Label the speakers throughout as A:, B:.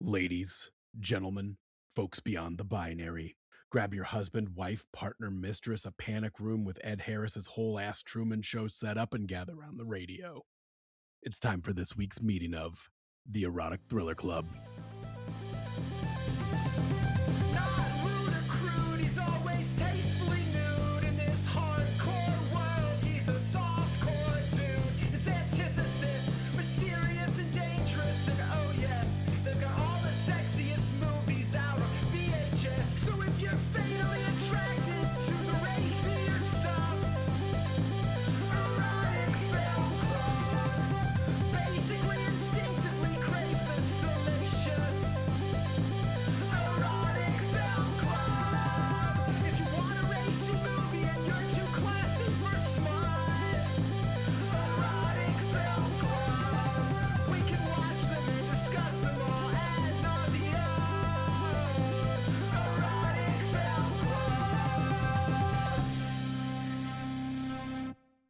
A: Ladies, gentlemen, folks beyond the binary, grab your husband, wife, partner, mistress, a panic room with Ed Harris's whole ass Truman Show set up, and gather around the radio. It's time for this week's meeting of the Erotic Thriller Club.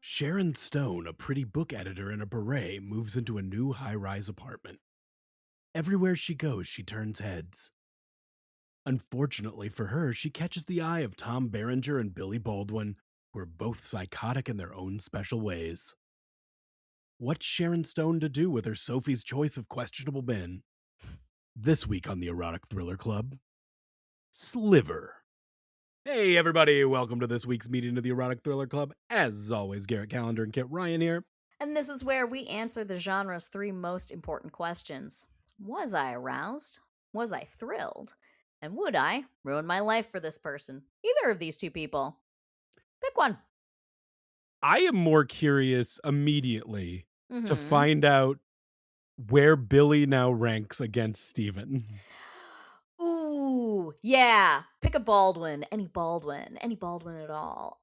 A: Sharon Stone, a pretty book editor in a beret, moves into a new high-rise apartment. Everywhere she goes, she turns heads. Unfortunately for her, she catches the eye of Tom Berenger and Billy Baldwin, who are both psychotic in their own special ways. What's Sharon Stone to do with her Sophie's Choice of questionable men? This week on the Erotic Thriller Club, Sliver. Hey everybody, welcome to this week's meeting of the Erotic Thriller Club. As always, Garrett Callender and Kit Ryan here.
B: And this is where we answer the genre's three most important questions. Was I aroused? Was I thrilled? And would I ruin my life for this person? Either of these two people. Pick one.
A: I am more curious immediately to find out where Billy now ranks against Steven.
B: Ooh, yeah. Pick a Baldwin. Any Baldwin at all.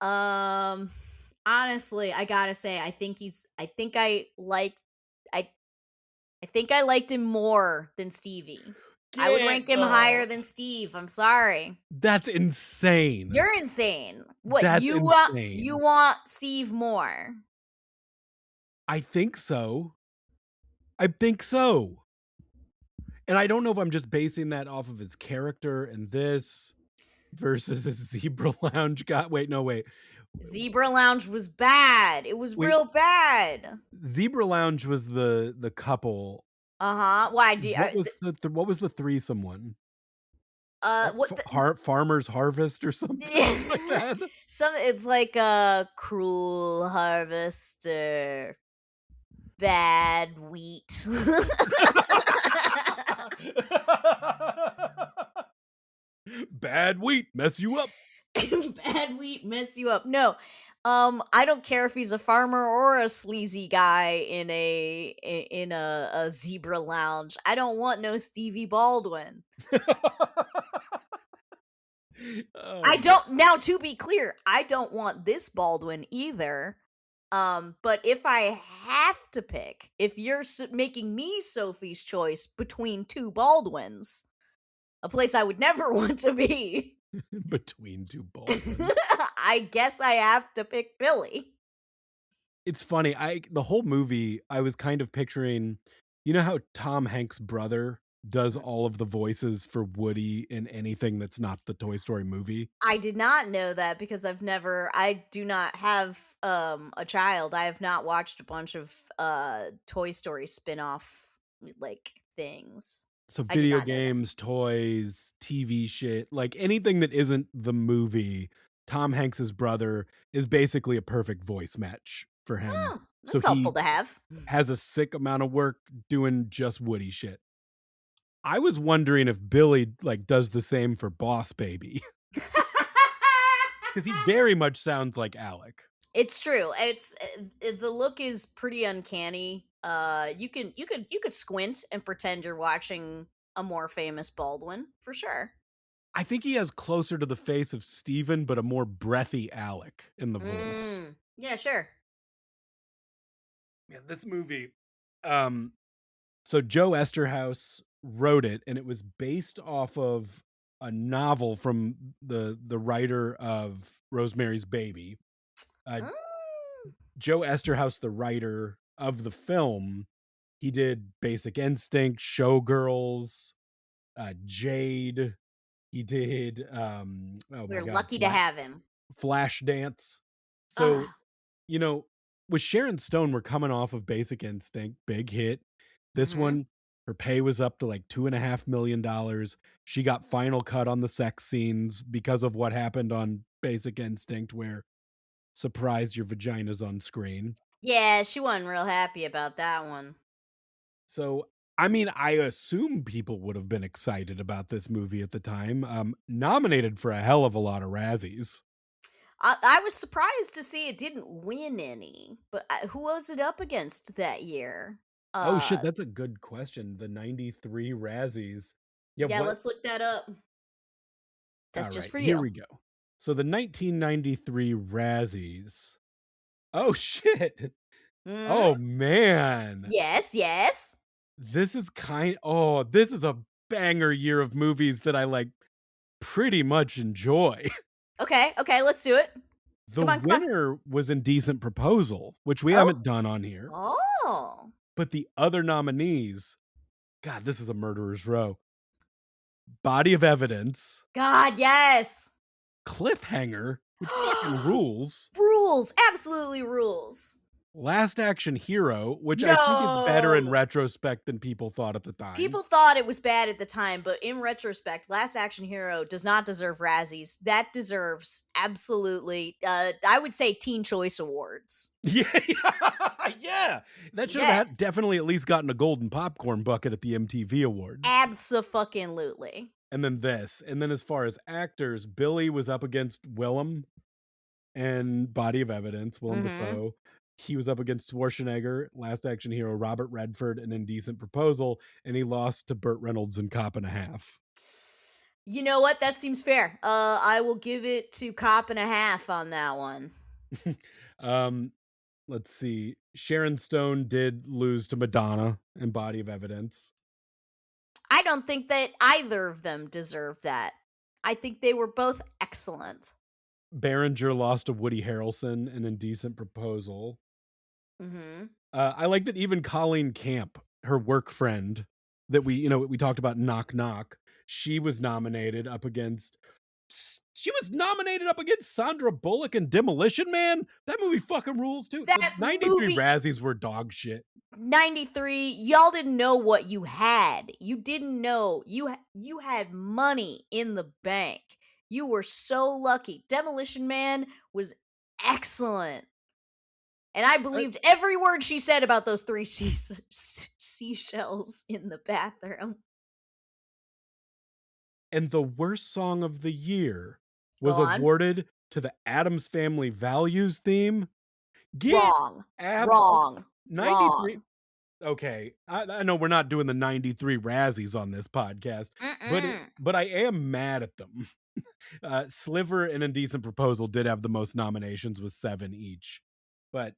B: Honestly, I gotta say, I think I liked him more than Stevie. I would rank him higher than Steve. I'm sorry.
A: That's insane.
B: You're insane. What,
A: That's
B: you
A: insane.
B: want Steve more?
A: I think so. And I don't know if I'm just basing that off of his character in this versus his Zebra Lounge guy. Wait.
B: Zebra Lounge was bad. It was real bad.
A: Zebra Lounge was the couple.
B: Why do
A: what was the threesome one?
B: What
A: Farmer's Harvest or something like that?
B: It's like a cruel harvester. Bad wheat.
A: Bad wheat mess you up.
B: Bad wheat mess you up. No. I don't care if he's a farmer or a sleazy guy in a Zebra Lounge. I don't want no Stevie Baldwin. I don't. Now, to be clear, I don't want this Baldwin either. But if I have to pick, if you're making me Sophie's choice between two Baldwins, a place I would never want to be.
A: Between two Baldwins.
B: I guess I have to pick Billy.
A: It's funny. The whole movie, I was kind of picturing, you know how Tom Hanks' brother does all of the voices for Woody in anything that's not the Toy Story movie?
B: I did not know that because I do not have a child. I have not watched a bunch of Toy Story spin-off like things.
A: So video games, toys, TV shit, like anything that isn't the movie, Tom Hanks's brother is basically a perfect voice match for him.
B: Oh, that's helpful to have.
A: Has a sick amount of work doing just Woody shit. I was wondering if Billy does the same for Boss Baby. Because he very much sounds like Alec.
B: It's true. It's the look is pretty uncanny. You could squint and pretend you're watching a more famous Baldwin for sure.
A: I think he has closer to the face of Steven, but a more breathy Alec in the voice.
B: Yeah, sure.
A: Yeah, this movie. So Joe Esterhaus wrote it, and it was based off of a novel from the writer of Rosemary's Baby. Joe Esterhaus, the writer of the film, he did Basic Instinct, Showgirls, Jade. He did oh my
B: We're
A: god,
B: lucky to have him.
A: Flashdance. So,
B: Ah.
A: you know, with Sharon Stone, we're coming off of Basic Instinct, big hit. This
B: Mhm.
A: one, her pay was up to like $2.5 million. She got final cut on the sex scenes because of what happened on Basic Instinct, where surprise your vagina's on screen.
B: Yeah, she wasn't real happy about that one.
A: So, I mean, I assume people would have been excited about this movie at the time. Nominated for a hell of a lot of Razzies.
B: I was surprised to see it didn't win any, but who was it up against that year?
A: Oh shit,
B: Uh,
A: that's a good question. The 93 Razzies. Yeah,
B: yeah,
A: what?
B: let's look that up. That's
A: All
B: just
A: right,
B: for
A: here
B: you.
A: we go. So the 1993 Razzies. Oh shit.
B: Mhm.
A: Oh man.
B: Yes, yes.
A: This is a banger year of movies that I like pretty much enjoy.
B: Okay, okay, let's do it.
A: The
B: Come on, come on.
A: winner was Indecent Proposal, which we
B: Oh.
A: haven't done on here.
B: Oh.
A: But the other nominees, God, this is a murderer's row. Body of Evidence,
B: God, yes.
A: Cliffhanger, which fucking rules.
B: Rules, absolutely rules.
A: Last Action Hero, which I think is better in
B: No.
A: retrospect than people thought at the time.
B: People thought it was bad at the time, but in retrospect, Last Action Hero does not deserve Razzies. That deserves absolutely, I would say, Teen Choice Awards.
A: Yeah, yeah. That should have
B: Yeah,
A: definitely at least gotten a golden popcorn bucket at the MTV Awards.
B: abso-fucking-lutely.
A: And then this. And then as far as actors, Billy was up against Willem and Body of Evidence, Willem
B: Mhm.
A: Dafoe. He was up against Schwarzenegger, Last Action Hero, Robert Redford, and Indecent Proposal, and he lost to Burt Reynolds in Cop and a Half.
B: You know what? That seems fair. I will give it to Cop and a Half on that one.
A: um, let's see. Sharon Stone did lose to Madonna in Body of Evidence.
B: I don't think that either of them deserve that. I think they were both excellent.
A: Berenger lost to Woody Harrelson in Indecent Proposal.
B: Mhm.
A: I like that even Colleen Camp, her work friend that we talked about Knock Knock, she was nominated up against Sandra Bullock in Demolition Man. That movie fucking rules too. The
B: That
A: 93
B: movie
A: Razzies were dog shit.
B: 93, y'all didn't know what you had. You didn't know. You had money in the bank. You were so lucky. Demolition Man was excellent. And I
A: Uh,
B: believed every word she said about those three seashells in the bathroom.
A: and the worst song of the year
B: Go
A: was
B: on.
A: awarded to the Addams Family Values theme. Get
B: Wrong.
A: abs
B: Wrong.
A: 93.
B: Wrong.
A: Okay, I know we're not doing the 93 Razzies on this podcast,
B: Mm-mm.
A: but I am mad at them. Sliver and Indecent Proposal did have the most nominations with 7 each. But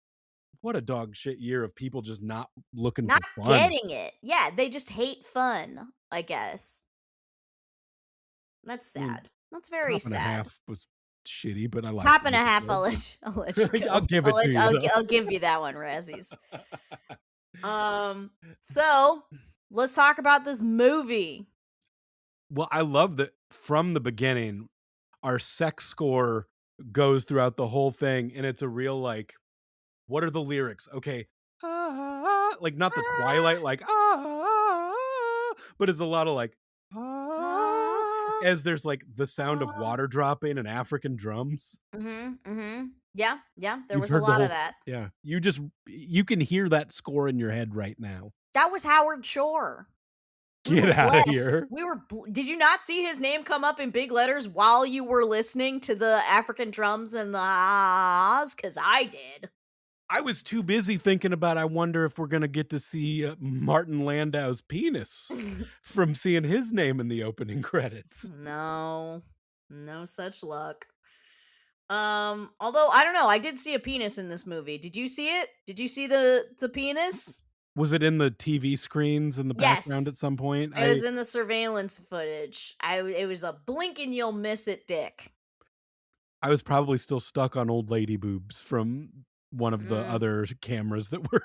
A: what a dog shit year of people just not looking
B: Not
A: for fun.
B: getting it. Yeah, they just hate fun, I guess. That's
A: I mean,
B: sad. That's very
A: Cop and a
B: sad.
A: Half was shitty, but I liked
B: Cop
A: the
B: and a half,
A: episode.
B: I'll let you
A: I'll
B: go.
A: give it to you though.
B: I'll give you that one, Razzies. So let's talk about this movie.
A: Well, I love that from the beginning, our sex score goes throughout the whole thing, and it's a real like, what are the lyrics? Okay, like not the Twilight, like but it's a lot of like
B: Ah,
A: as there's like the sound of
B: ah.
A: water dropping and African drums.
B: Yeah, yeah, there
A: You've
B: was a
A: heard the
B: lot
A: whole,
B: of that.
A: yeah. You can hear that score in your head right now.
B: That was Howard Shore. We
A: Get
B: were
A: out of
B: blessed.
A: here.
B: Did you not see his name come up in big letters while you were listening to the African drums and the ahs? Because I did.
A: I was too busy thinking about, I wonder if we're going to get to see Martin Landau's penis from seeing his name in the opening credits.
B: No, no such luck. Although I don't know, I did see a penis in this movie. Did you see it? Did you see the penis?
A: Was it in the TV screens in the background
B: Yes,
A: at some point?
B: it was in the surveillance footage. It was a blink and you'll miss it, dick.
A: I was probably still stuck on old lady boobs from one of the
B: Mm,
A: other cameras that were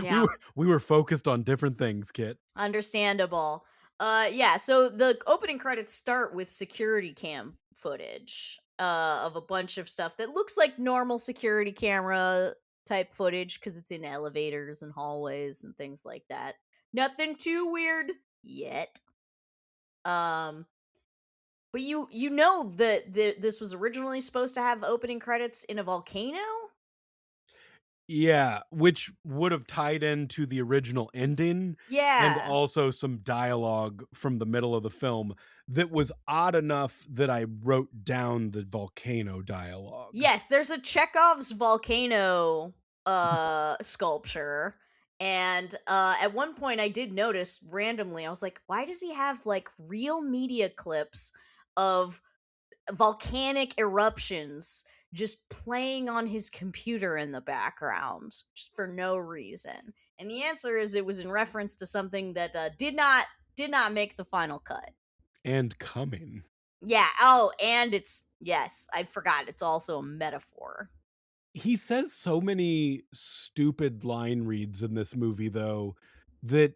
B: yeah,
A: we were focused on different things, Kit.
B: understandable. Yeah, so the opening credits start with security cam footage of a bunch of stuff that looks like normal security camera type footage because it's in elevators and hallways and things like that. Nothing too weird yet. Um, but you know that this was originally supposed to have opening credits in a volcano?
A: Yeah, which would have tied into the original ending and
B: Yeah.
A: also some dialogue from the middle of the film that was odd enough that I wrote down the volcano dialogue.
B: Yes, there's a Chekhov's volcano sculpture. And at one point I did notice randomly, I was like, why does he have like real media clips of volcanic eruptions just playing on his computer in the background just for no reason? And the answer is it was in reference to something that did not make the final cut.
A: And coming.
B: Yeah. Oh, and it's yes, I forgot. It's also a metaphor.
A: He says so many stupid line reads in this movie, though, that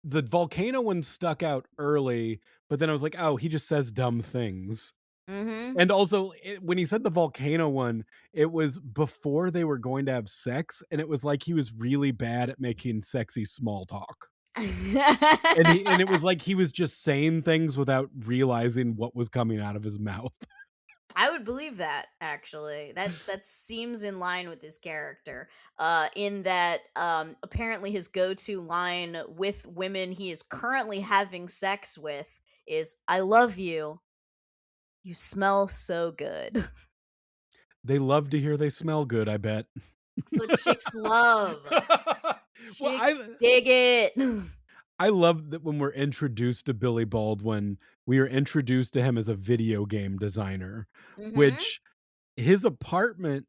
A: the volcano one stuck out early, but then I was like, "Oh, he just says dumb things."
B: Mhm.
A: And also, when he said the volcano one, it was before they were going to have sex, and it was like he was really bad at making sexy small talk. And it was like he was just saying things without realizing what was coming out of his mouth.
B: I would believe that actually. That seems in line with his character. In that apparently his go-to line with women he is currently having sex with is "I love you. You smell so good."
A: They love to hear they smell good, I bet.
B: That's what chicks love.
A: Well,
B: Chicks dig it.
A: I love that when we're introduced to Billy Baldwin, we are introduced to him as a video game designer,
B: Mhm.
A: which his apartment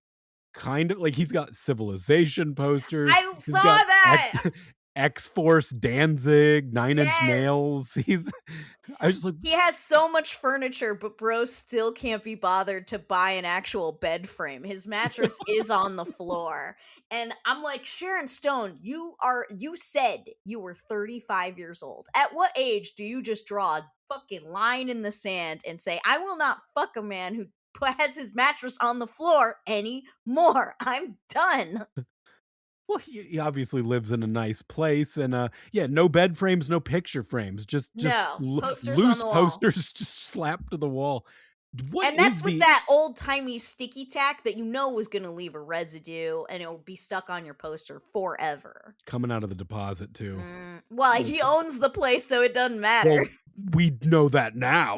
A: kind of like he's got Civilization posters,
B: I saw
A: he's got
B: that.
A: X-Force, Danzig, Nine Inch
B: Yes.
A: Nails. He's I was just like,
B: He has so much furniture, but bro still can't be bothered to buy an actual bed frame. His mattress is on the floor. And I'm like, Sharon Stone, you said you were 35 years old. At what age do you just draw a fucking line in the sand and say, I will not fuck a man who has his mattress on the floor anymore. I'm done.
A: well, he obviously lives in a nice place and, yeah, no bed frames, no picture frames, just
B: No, posters on
A: loose
B: the wall.
A: posters just slapped to the wall. What
B: And
A: is
B: that's with
A: the
B: that old-timey sticky tack that you know was gonna leave a residue, and it'll be stuck on your poster forever.
A: coming out of the deposit too?
B: Well,
A: Like,
B: he owns the place, so it doesn't matter.
A: well, we know that now.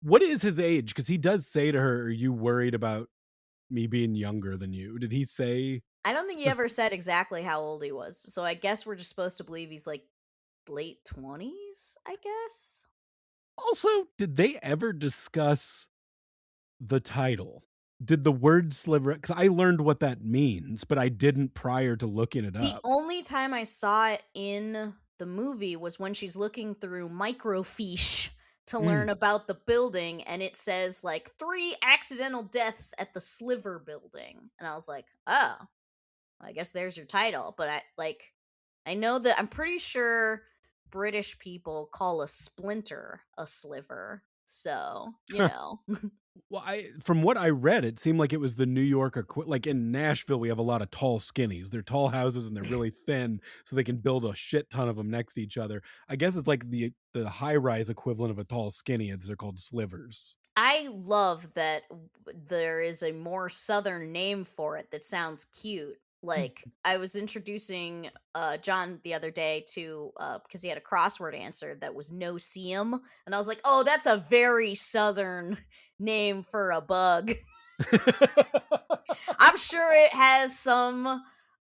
A: What is his age? Because he does say to her, "Are you worried about me being younger than you?" Did he say
B: I don't think he
A: spec
B: ever said exactly how old he was, so I guess we're just supposed to believe he's, like, late 20s, I guess?
A: also, did they ever discuss the title? Did the word sliver? Because I learned what that means, but I didn't prior to looking it
B: The
A: up.
B: only time I saw it in the movie was when she's looking through microfiche to learn
A: Mm.
B: about the building, and it says like 3 accidental deaths at the Sliver building. And I was like, "Oh, I guess there's your title." But I know that I'm pretty sure British people call a splinter a sliver. So,
A: Well, I from what I read, it seemed like it was the New York like in Nashville, we have a lot of tall skinnies. They're tall houses and they're really thin, so they can build a shit ton of them next to each other. I guess it's like the high rise equivalent of a tall skinny, and they're called slivers.
B: I love that there is a more southern name for it that sounds cute. Like I was introducing John the other day to because he had a crossword answer that was no seum, and I was like, "Oh, that's a very southern name for a bug." I'm sure it has some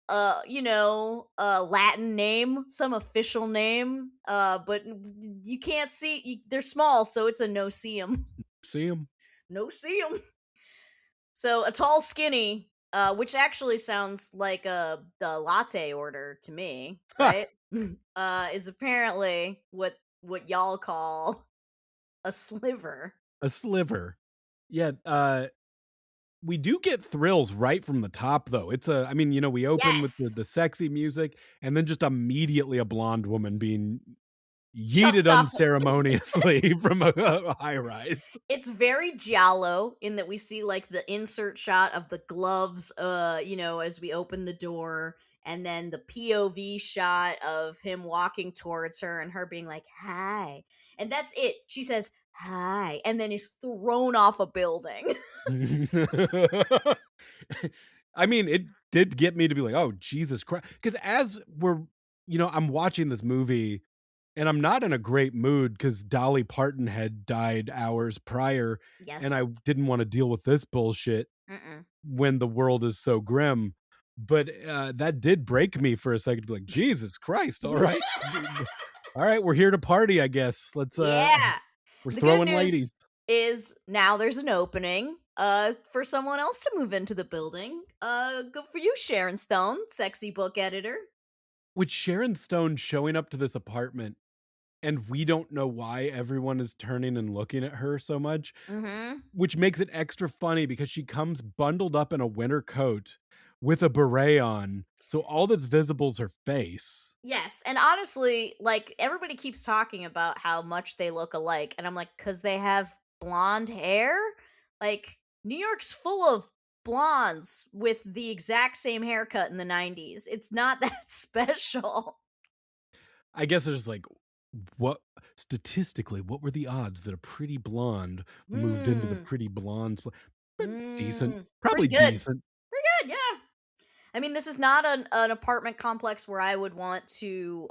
B: Latin name, some official name, but you can't see they're small, so it's a no seum.
A: See them?
B: No seum. So a tall skinny, which actually sounds like the latte order to me, right? Is apparently what y'all call a sliver.
A: A sliver. Yeah, we do get thrills right from the top, though. I mean, we open with
B: Yes.
A: the sexy music and then just immediately a blonde woman being, yeeted
B: chucked off.
A: unceremoniously from a high rise.
B: It's very giallo in that we see like the insert shot of the gloves, as we open the door, and then the POV shot of him walking towards her and her being like, "Hi." And that's it. She says, "Hi," and then is thrown off a building.
A: I mean, it did get me to be like, "Oh, Jesus Christ!" Because as I'm watching this movie and I'm not in a great mood because Dolly Parton had died hours prior, and I
B: Yes.
A: didn't want to deal with this bullshit
B: Mm-mm.
A: when the world is so grim. But that did break me for a second to be like, Jesus Christ, all right. All right, we're here to party, I guess.
B: Yeah.
A: We're
B: The good
A: throwing ladies.
B: news is now there's an opening for someone else to move into the building. Good for you, Sharon Stone, sexy book editor.
A: With Sharon Stone showing up to this apartment and we don't know why everyone is turning and looking at her so much,
B: Mhm.
A: which makes it extra funny because she comes bundled up in a winter coat with a beret on, so all that's visible is her face.
B: Yes, and honestly, like everybody keeps talking about how much they look alike, and I'm like, cause they have blonde hair. Like New York's full of blondes with the exact same haircut in the '90s. It's not that special.
A: I guess there's like, what statistically, what were the odds that a pretty blonde moved into the
B: Hmm.
A: pretty blondes decent,
B: Pretty
A: probably
B: good.
A: decent.
B: Pretty good. Yeah. I mean, this is not an apartment complex where I would want to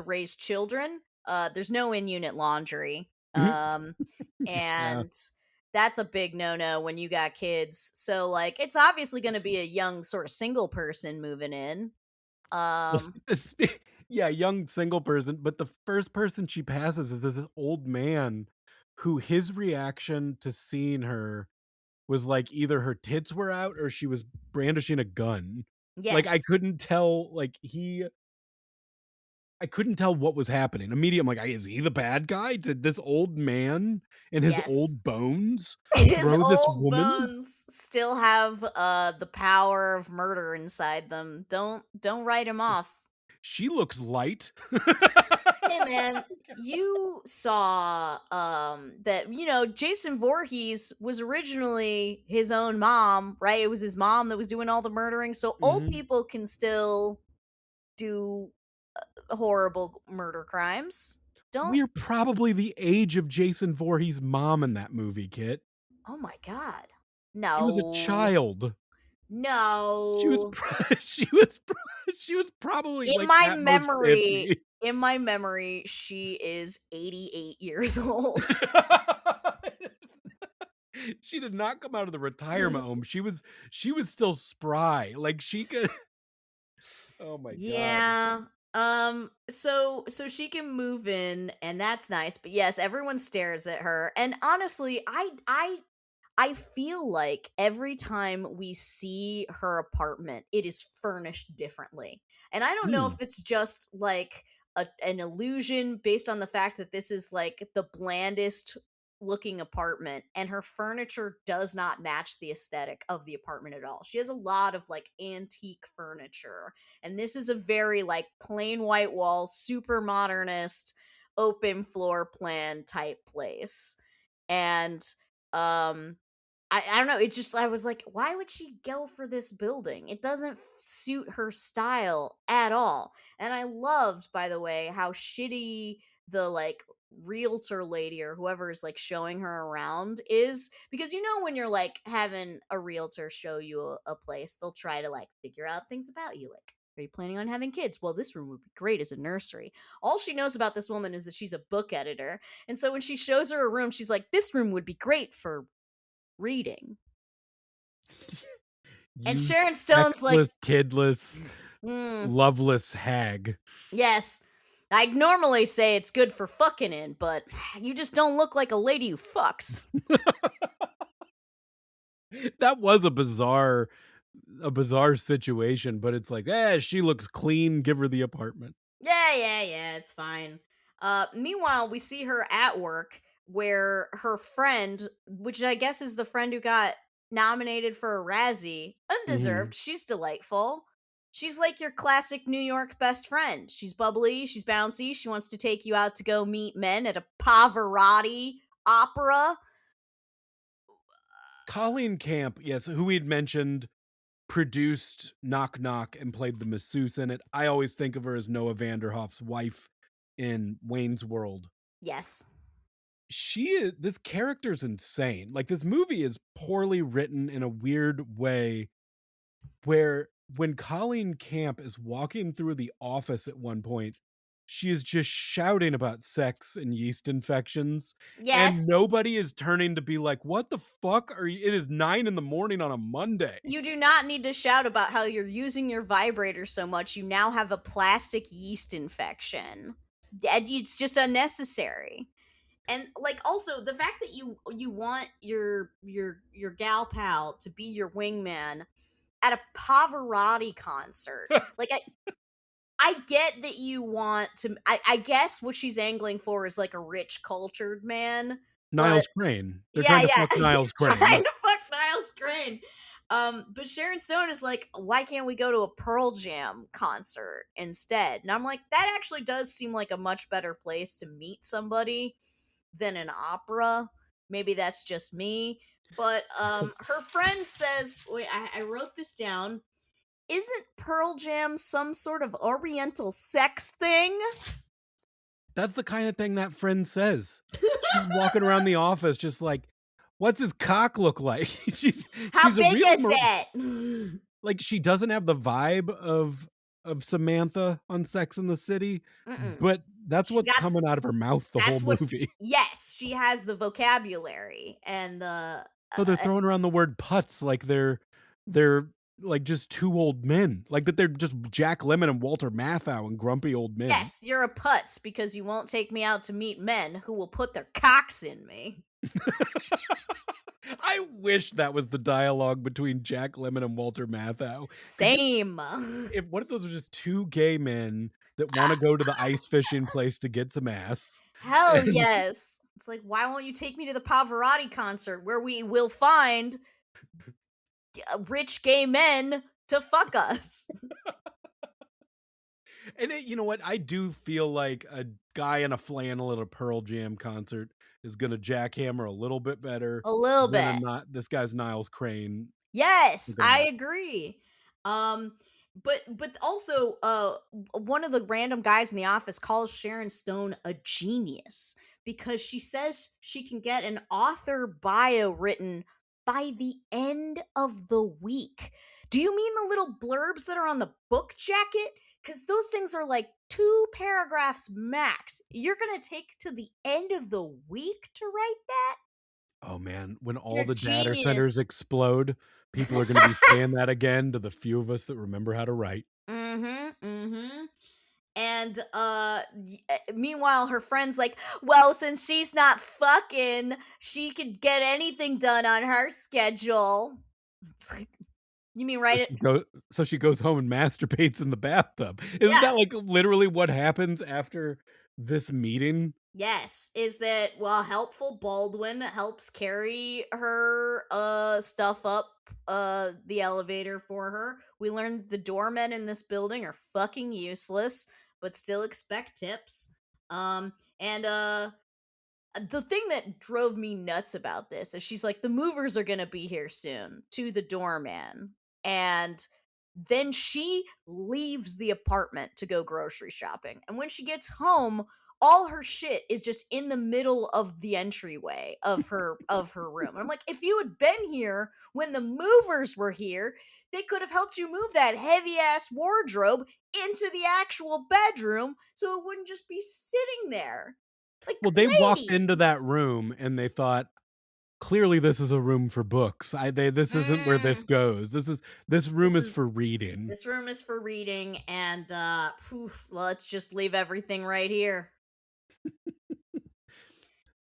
B: raise children. There's no in-unit laundry.
A: Yeah.
B: And that's a big no-no when you got kids. So like it's obviously going to be a young sort of single person moving in.
A: Well,
B: Um
A: yeah, young single person, but the first person she passes is this old man who his reaction to seeing her was like either her tits were out or she was brandishing a gun. Like
B: yes.
A: I couldn't tell what was happening. Immediately, I'm like, "Is he the bad guy? Did this old man and his
B: Yes.
A: old bones
B: His
A: throw this
B: old
A: woman?"
B: bones still have the power of murder inside them. Don't write him off.
A: She looks light.
B: Hey man, you saw that Jason Voorhees was originally his own mom, right? It was his mom that was doing all the murdering. So old
A: Mhm.
B: people can still do horrible murder crimes. Don't.
A: We're probably the age of Jason Voorhees' mom in that movie, Kit.
B: Oh my god.
A: She was a
B: No.
A: child. She was
B: No.
A: pro she was probably,
B: In
A: like,
B: my
A: at most
B: memory,
A: 50.
B: in my memory, she is 88 years old.
A: She did not come out of the retirement home. She was still spry. Like, she could oh my god.
B: Yeah. So she can move in and that's nice. But yes, everyone stares at her. And honestly, I feel like every time we see her apartment, it is furnished differently. And I don't know if
A: Hmm.
B: it's just like an illusion based on the fact that this is like the blandest looking apartment and her furniture does not match the aesthetic of the apartment at all. She has a lot of like antique furniture and this is a very like plain white walls, super modernist, open floor plan type place. And um I don't know, it just I was like, "Why would she go for this building? It doesn't suit her style at all." And I loved, by the way, how shitty the, like, realtor lady or whoever is, like, showing her around is, because when you're, like, having a realtor show you a place, they'll try to, like, figure out things about you, like, "Are you planning on having kids? Well, this room would be great as a nursery." All she knows about this woman is that she's a book editor, and so when she shows her a room, she's like, "This room would be great for reading." And
A: You
B: Sharon Stone's like,
A: sexless, kidless,
B: mm,
A: loveless hag.
B: yes, I'd normally say it's good for fucking in, but you just don't look like a lady who fucks.
A: That was a bizarre situation, but it's like, she looks clean, give her the apartment."
B: Yeah, yeah, yeah, it's fine. Meanwhile, we see her at work where her friend, which I guess is the friend who got nominated for a Razzie,
A: Mhm.
B: undeserved, she's delightful. She's like your classic New York best friend. She's bubbly, she's bouncy, she wants to take you out to go meet men at a Pavarotti opera.
A: Colleen Camp, yes, who we'd mentioned, produced Knock Knock and played the masseuse in it. I always think of her as Noah Vanderhoff's wife in Wayne's World.
B: Yes.
A: This character's insane. Like, this movie is poorly written in a weird way where when Colleen Camp is walking through the office at one point, she is just shouting about sex and yeast infections, and
B: Yes.
A: nobody is turning to be like, "What the fuck are you?" It is 9 in the morning on a Monday.
B: You do not need to shout about how you're using your vibrator so much. You now have a plastic yeast infection. And it's just unnecessary. And like also the fact that you want your gal pal to be your wingman at a Pavarotti concert. Like I get that you want to I guess what she's angling for is like a rich cultured man, but
A: Niles Crane. They're trying
B: yeah,
A: to
B: yeah.
A: fuck Niles Crane.
B: Trying to fuck Niles Crane. But Sharon Stone is like, why can't we go to a Pearl Jam concert instead? And I'm like, that actually does seem like a much better place to meet somebody than an opera. Maybe that's just me. But her friend says, wait, I wrote this down. Isn't Pearl Jam some sort of Oriental sex thing?
A: That's the kind of thing that friend says. She's walking around the office just like, "What's his cock look like?"
B: How
A: She's a
B: big
A: real
B: is it?
A: like, she doesn't have the vibe of Samantha on Sex and the City,
B: Mm-mm.
A: but that's
B: She
A: what's
B: got
A: coming out of her mouth the whole
B: that's what
A: movie.
B: yes, she has the vocabulary and the
A: Oh, they're throwing around the word putz like they're like just two old men. Like that they're just Jack Lemmon and Walter Matthau and grumpy old men.
B: yes, you're a putz because you won't take me out to meet men who will put their cocks in me.
A: I wish that was the dialogue between Jack Lemmon and Walter Matthau. Could you
B: Same.
A: if what if those are just two gay men that wanna go to the ice fishing place to get some ass?
B: Hell
A: And
B: yes. It's like, why won't you take me to the Pavarotti concert where we will find rich gay men to fuck us?
A: you know what? I do feel like a guy in a flannel at a Pearl Jam concert is gonna jackhammer a little bit better
B: A little
A: than a
B: bit.
A: not this guy's Niles Crane
B: Yes,
A: looking
B: I
A: ass.
B: agree. Um, but also, one of the random guys in the office calls Sharon Stone a genius because she says she can get an author bio written by the end of the week. Do you mean the little blurbs that are on the book jacket? Because those things are like 2 paragraphs max. You're gonna take to the end of the week to write that?
A: Oh, man, when all
B: You're
A: the data centers
B: genius.
A: explode, people are gonna be saying that again to the few of us that remember how to write.
B: Mm-hmm. Mm-hmm. And meanwhile, her friend's like, "Well, since she's not fucking, she could get anything done on her schedule." It's like, you mean
A: So
B: write it?
A: she go so she goes home and masturbates in the bathtub. Isn't
B: Yeah.
A: that, like, literally what happens after this meeting?
B: Yes. Is that well? Helpful Baldwin helps carry her stuff up the elevator for her. We learned that the doormen in this building are fucking useless, but still expect tips. And the thing that drove me nuts about this is she's like, the movers are gonna be here soon to the doorman. And then she leaves the apartment to go grocery shopping. And when she gets home, all her shit is just in the middle of the entryway of her room. And I'm like, if you had been here when the movers were here, they could have helped you move that heavy ass wardrobe into the actual bedroom so it wouldn't just be sitting there. Like,
A: Well, they walked
B: lady.
A: into that room and they thought, "Clearly this is a room for books. This isn't where this
B: Mm,
A: goes. This room
B: this
A: is
B: is
A: for reading."
B: this room is for reading, and let's just leave everything right here.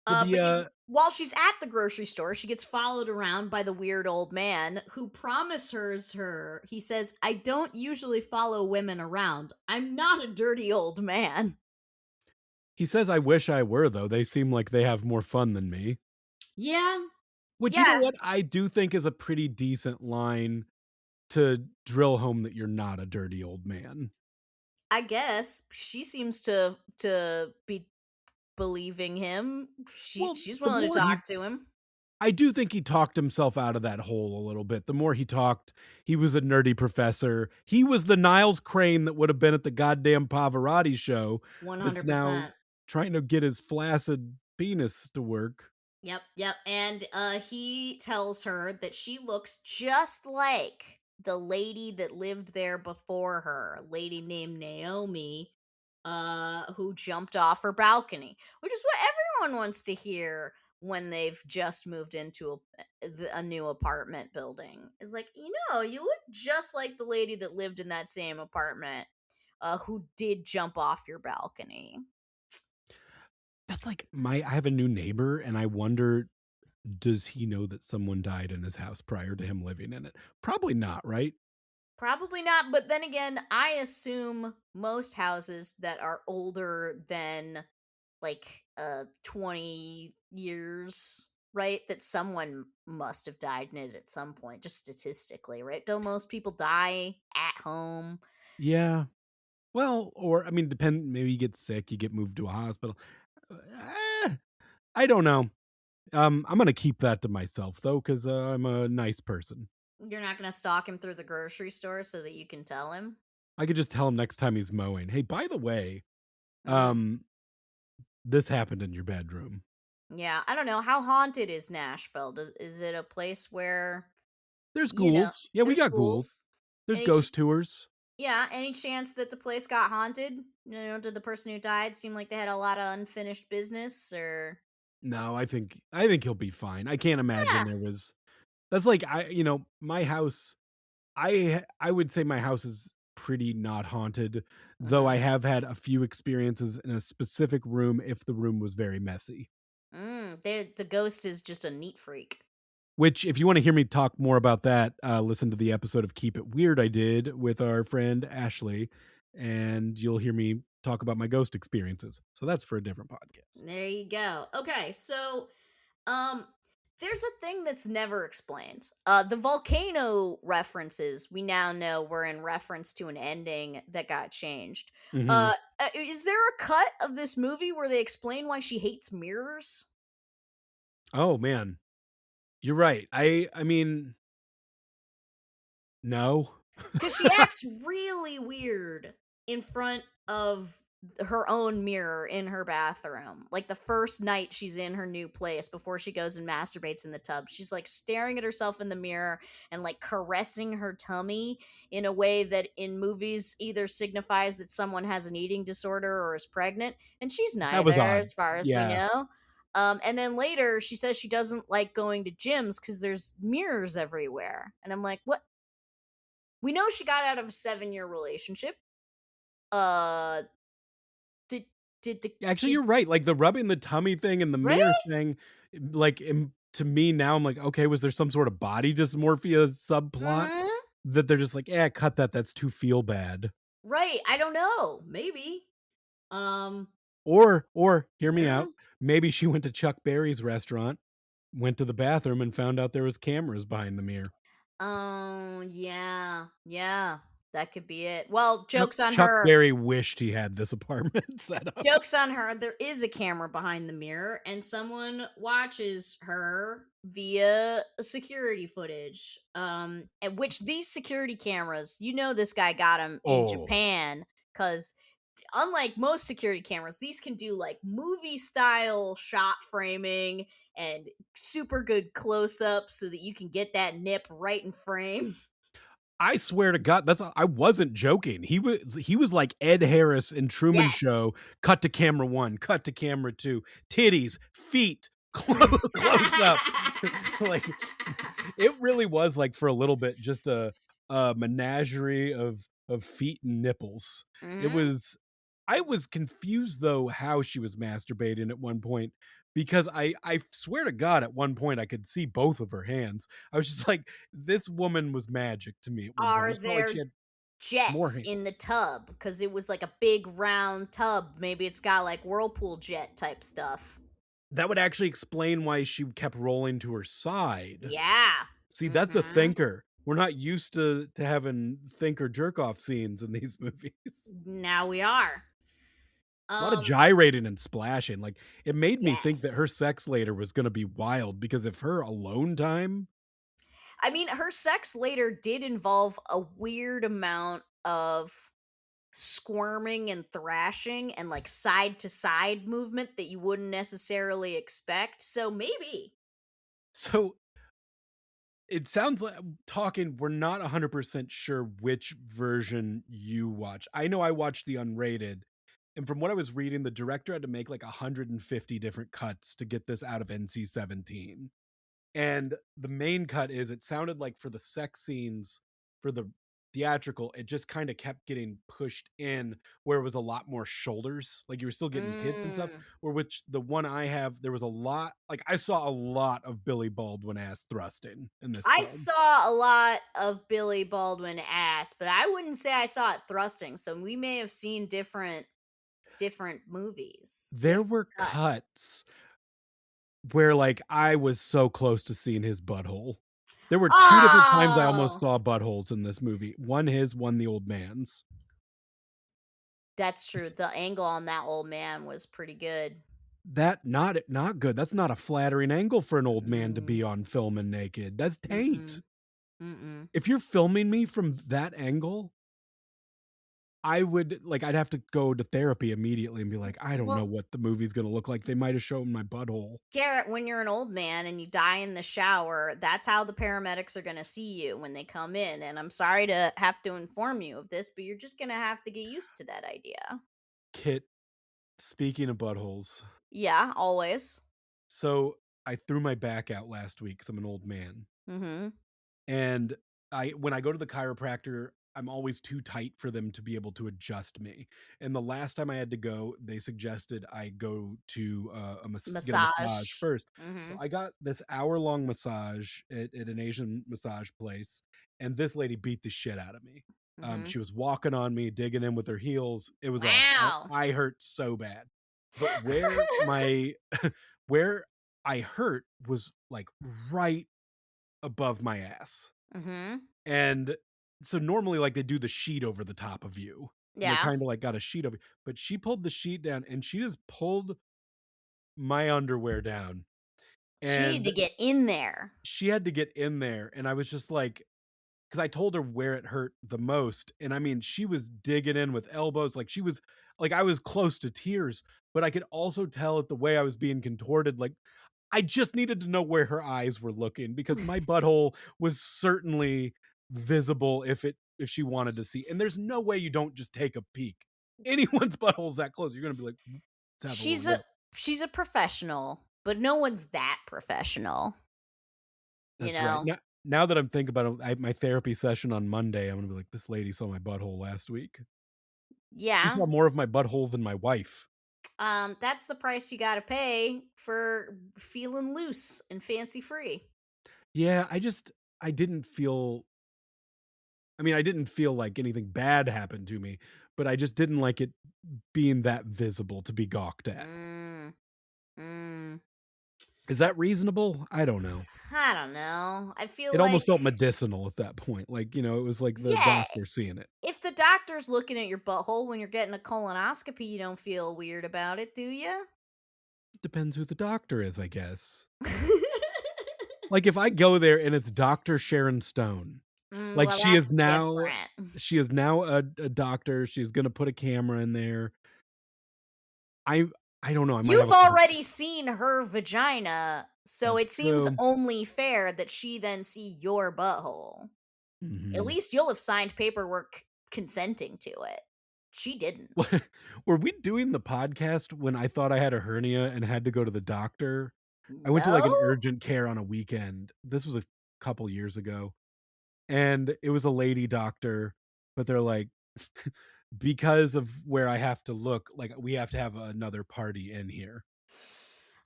A: The,
B: While she's at the grocery store, she gets followed around by the weird old man who promises her. He says, "I don't usually follow women around. I'm not a dirty old man."
A: he says, "I wish I were, though. They seem like they have more fun than me."
B: Yeah,
A: Which, you know
B: yeah,
A: what, I do think is a pretty decent line to drill home that you're not a dirty old man.
B: I guess she seems to be believing him.
A: Well,
B: She's
A: the
B: willing to
A: more he
B: talk to him.
A: I do think he talked himself out of that hole a little bit. The more he talked, he was a nerdy professor. He was the Niles Crane that would have been at the goddamn Pavarotti show that's now
B: 100%.
A: trying to get his flaccid penis to work.
B: Yep, yep. And he tells her that she looks just like the lady that lived there before her, a lady named Naomi, who jumped off her balcony, which is what everyone wants to hear when they've just moved into a new apartment building. It's like, you look just like the lady that lived in that same apartment, who did jump off your balcony.
A: That's like I have a new neighbor and I wonder, does he know that someone died in his house prior to him living in it? Probably not, right?
B: Probably not, but then again, I assume most houses that are older than like 20 years, right? That someone must have died in it at some point, just statistically, right? Don't most people die at home?
A: Yeah. Well, or I mean, maybe you get sick, you get moved to a hospital. Eh, I don't know. I'm gonna keep that to myself though, because I'm a nice person.
B: You're not going to stalk him through the grocery store so that you can tell him?
A: I could just tell him next time he's mowing, "Hey, by the way,
B: Mm,
A: um, this happened in your bedroom."
B: yeah, I don't know. How haunted is Nashville? Is it a place where,
A: There's ghouls. Yeah, we
B: there's
A: got ghouls.
B: ghouls?
A: There's
B: Any
A: ghost tours.
B: Yeah, any chance that the place got haunted? Did the person who died seem like they had a lot of unfinished business or
A: No, I think he'll be fine. I can't imagine
B: Yeah.
A: there was that's like my house, I would say my house is pretty not haunted, though
B: Mhm.
A: I have had a few experiences in a specific room if the room was very messy.
B: The ghost is just a neat freak.
A: Which, if you wanna hear me talk more about that, listen to the episode of Keep It Weird I did with our friend Ashley, and you'll hear me talk about my ghost experiences. So that's for a different podcast.
B: There you go. Okay, so um there's a thing that's never explained. The volcano references we now know were in reference to an ending that got changed.
A: Mhm.
B: Is there a cut of this movie where they explain why she hates mirrors?
A: Oh, man. You're right. I mean, no.
B: Because she acts really weird in front of her own mirror in her bathroom. Like the first night she's in her new place before she goes and masturbates in the tub. She's like staring at herself in the mirror and like caressing her tummy in a way that in movies either signifies that someone has an eating disorder or is pregnant. And she's
A: That was
B: neither,
A: odd.
B: as far as we
A: Yeah.
B: know. And then later she says she doesn't like going to gyms because there's mirrors everywhere. And I'm like, what? We know she got out of a 7-year relationship. Uh, did did the
A: Actually,
B: did
A: you're right, like, the rubbing the tummy thing and the mirror
B: right?
A: thing, like, to me now, I'm like, "Okay, was there some sort of body dysmorphia subplot
B: Mhm.
A: that they're just like, eh, cut that, that's too feel bad?"
B: Right, I don't know, maybe. Um,
A: Or hear me
B: yeah.
A: out, maybe she went to Chuck Berry's restaurant, went to the bathroom, and found out there was cameras behind the mirror.
B: Oh, yeah, yeah, that could be it. Well,
A: Chuck Berry wished he had this apartment set up.
B: jokes on her, there is a camera behind the mirror, and someone watches her via security footage, and which these security cameras, this guy got them in
A: Oh.
B: Japan, because unlike most security cameras, these can do like movie style shot framing and super good close ups so that you can get that nip right in frame.
A: I swear to God, I wasn't joking. He was like Ed Harris in Truman
B: Yes.
A: Show, cut to camera 1, cut to camera 2, titties, feet, close up. Like, it really was, like, for a little bit, just a menagerie of feet and nipples. It
B: Hmm.
A: was I was confused, though, how she was masturbating at one point, because I swear to God, at one point, I could see both of her hands. I was just like, "This woman was magic to me at one point." It
B: Are
A: just felt like she
B: there
A: had more
B: jets
A: hands.
B: in the tub? Because it was like a big round tub. Maybe it's got like whirlpool jet type stuff.
A: That would actually explain why she kept rolling to her side.
B: Yeah.
A: See, that's a
B: Hmm.
A: thinker. We're not used to having think or jerk off scenes in these movies.
B: Now we are.
A: A lot of
B: Um,
A: gyrating and splashing, like, it made me think that
B: yes.
A: her sex later was gonna be wild because if her alone time
B: I mean, her sex later did involve a weird amount of squirming and thrashing and like side to side movement that you wouldn't necessarily expect. So maybe.
A: so it sounds like talking we're not 100% sure which version you watch. I know I watched the unrated, and from what I was reading, the director had to make, like, 150 different cuts to get this out of NC-17. And the main cut is it sounded like for the sex scenes for the theatrical, it just kinda kept getting pushed in where it was a lot more shoulders, like, you were still getting tits and stuff,
B: Mm.
A: or which the one I have, there was a lot like, I saw a lot of Billy Baldwin ass thrusting in this
B: I
A: film.
B: saw a lot of Billy Baldwin ass, but I wouldn't say I saw it thrusting. So we may have seen different movies,
A: There
B: different
A: were
B: cuts.
A: cuts where, like, I was so close to seeing his butthole. There were 2 different times I almost
B: Oh,
A: saw buttholes in this movie. One his, one the old man's.
B: that's true. The angle on that old man was pretty good.
A: That not good. That's not a flattering angle for an old man to be
B: Mm,
A: on filming naked. That's taint.
B: mm-mm, mm-mm.
A: If you're filming me from that angle, I would like I'd have to go to therapy immediately and be like, "I don't know
B: Well,
A: what the movie's gonna look like. They might have shown my butthole."
B: Garrett, when you're an old man and you die in the shower, that's how the paramedics are going to see you when they come in. And I'm sorry to have to inform you of this, but you're just going to have to get used to that idea.
A: Kit, speaking of buttholes,
B: Yeah, always.
A: so I threw my back out last week 'cause I'm an old man.
B: Mhm.
A: And I when I go to the chiropractor, I'm always too tight for them to be able to adjust me. And the last time I had to go, they suggested I go to get a massage
B: Massage.
A: first. So
B: Mhm.
A: I got this hour-long massage at an Asian massage place, and this lady beat the shit out of me.
B: Mhm.
A: She was walking on me, digging in with her heels. It was awesome.
B: Wow.
A: I hurt so bad. But where my where I hurt was like right above my ass.
B: Mhm.
A: And so normally, like, they do the sheet over the top of you, and they
B: Yeah.
A: kinda, like, got a sheet over but she pulled the sheet down, and she just pulled my underwear down,
B: She needed
A: and
B: to get in there.
A: she had to get in there, and I was just like, because I told her where it hurt the most, and I mean, she was digging in with elbows, like, she was like, I was close to tears, but I could also tell at the way I was being contorted, like, I just needed to know where her eyes were looking because my butthole was certainly visible if she wanted to see, and there's no way you don't just take a peek. Anyone's butthole's that close, you're gonna be like, "Let's have a little
B: She's a
A: look."
B: she's a professional, but no one's that professional, you
A: That's right.
B: know?
A: Now that I'm thinking about it, my therapy session on Monday, I'm gonna be like, "This lady saw my butthole last week. She
B: Yeah.
A: saw more of my butthole than my wife."
B: That's the price you gotta pay for feeling loose and fancy free.
A: Yeah, I didn't feel I mean, I didn't feel like anything bad happened to me, but I just didn't like it being that visible to be gawked at.
B: Mm, mm.
A: Is that reasonable? I don't know.
B: I don't know. I feel
A: It
B: like,
A: almost felt medicinal at that point, like, it was like the
B: yeah,
A: doctor seeing it.
B: if the doctor's looking at your butthole when you're getting a colonoscopy, you don't feel weird about it, do you?
A: Depends who the doctor is, I guess. Like, if I go there and it's Doctor Sharon Stone, like,
B: Well, that's different.
A: she is now a doctor, she's gonna put a camera in there. I I don't know, I might have
B: You've
A: a couple
B: already seen her vagina, so
A: That's
B: it seems
A: true.
B: only fair that she then see your butthole. At
A: Mhm.
B: least you'll have signed paperwork consenting to it. She didn't.
A: Were we doing the podcast when I thought I had a hernia and had to go to the doctor? I went to, like,
B: No?
A: an urgent care on a weekend. This was a couple years ago, and it was a lady doctor, but they're like, "Because of where I have to look, like, we have to have another party in here."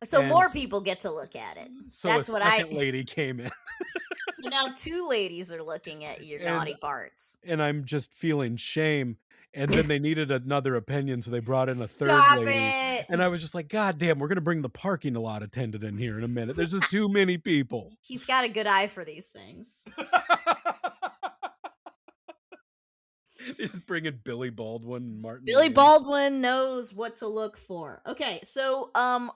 B: So
A: And
B: more
A: s
B: people get to look at
A: s
B: it.
A: so a
B: That's what I
A: second lady came in,
B: so now 2 ladies are looking at your
A: and
B: naughty parts.
A: I'm just feeling shame, and then they needed another opinion, so they brought in a 3rd
B: Stop
A: lady,
B: it!
A: and I was just like, "God damn, we're gonna bring the parking lot attendant in here in a minute. There's just too many people."
B: He's got a good eye for these things.
A: They just bring in Billy Baldwin and Martin
B: Billy
A: Wayans.
B: Baldwin knows what to look for. Okay, so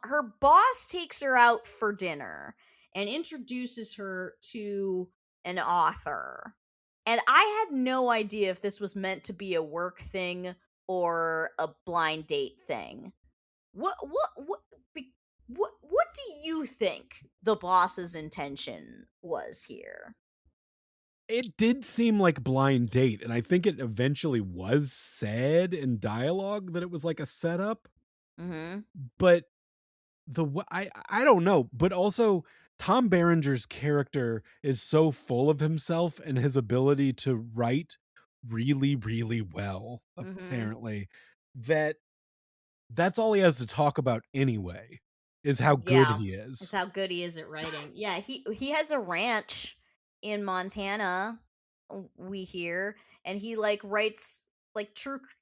B: her boss takes her out for dinner and introduces her to an author. And I had no idea if this was meant to be a work thing or a blind date thing. What what do you think the boss's intention was here?
A: It did seem like Blind Date, and I think it eventually was said in dialogue that it was like a setup,
B: Mhm.
A: but I don't know, but also Tom Berenger's character is so full of himself and his ability to write really, really well,
B: Mhm.
A: apparently, that that's all he has to talk about anyway, is how good
B: Yeah.
A: he
B: It's
A: is.
B: how good he is at writing. Yeah, he has a ranch in Montana, we hear, and he like writes like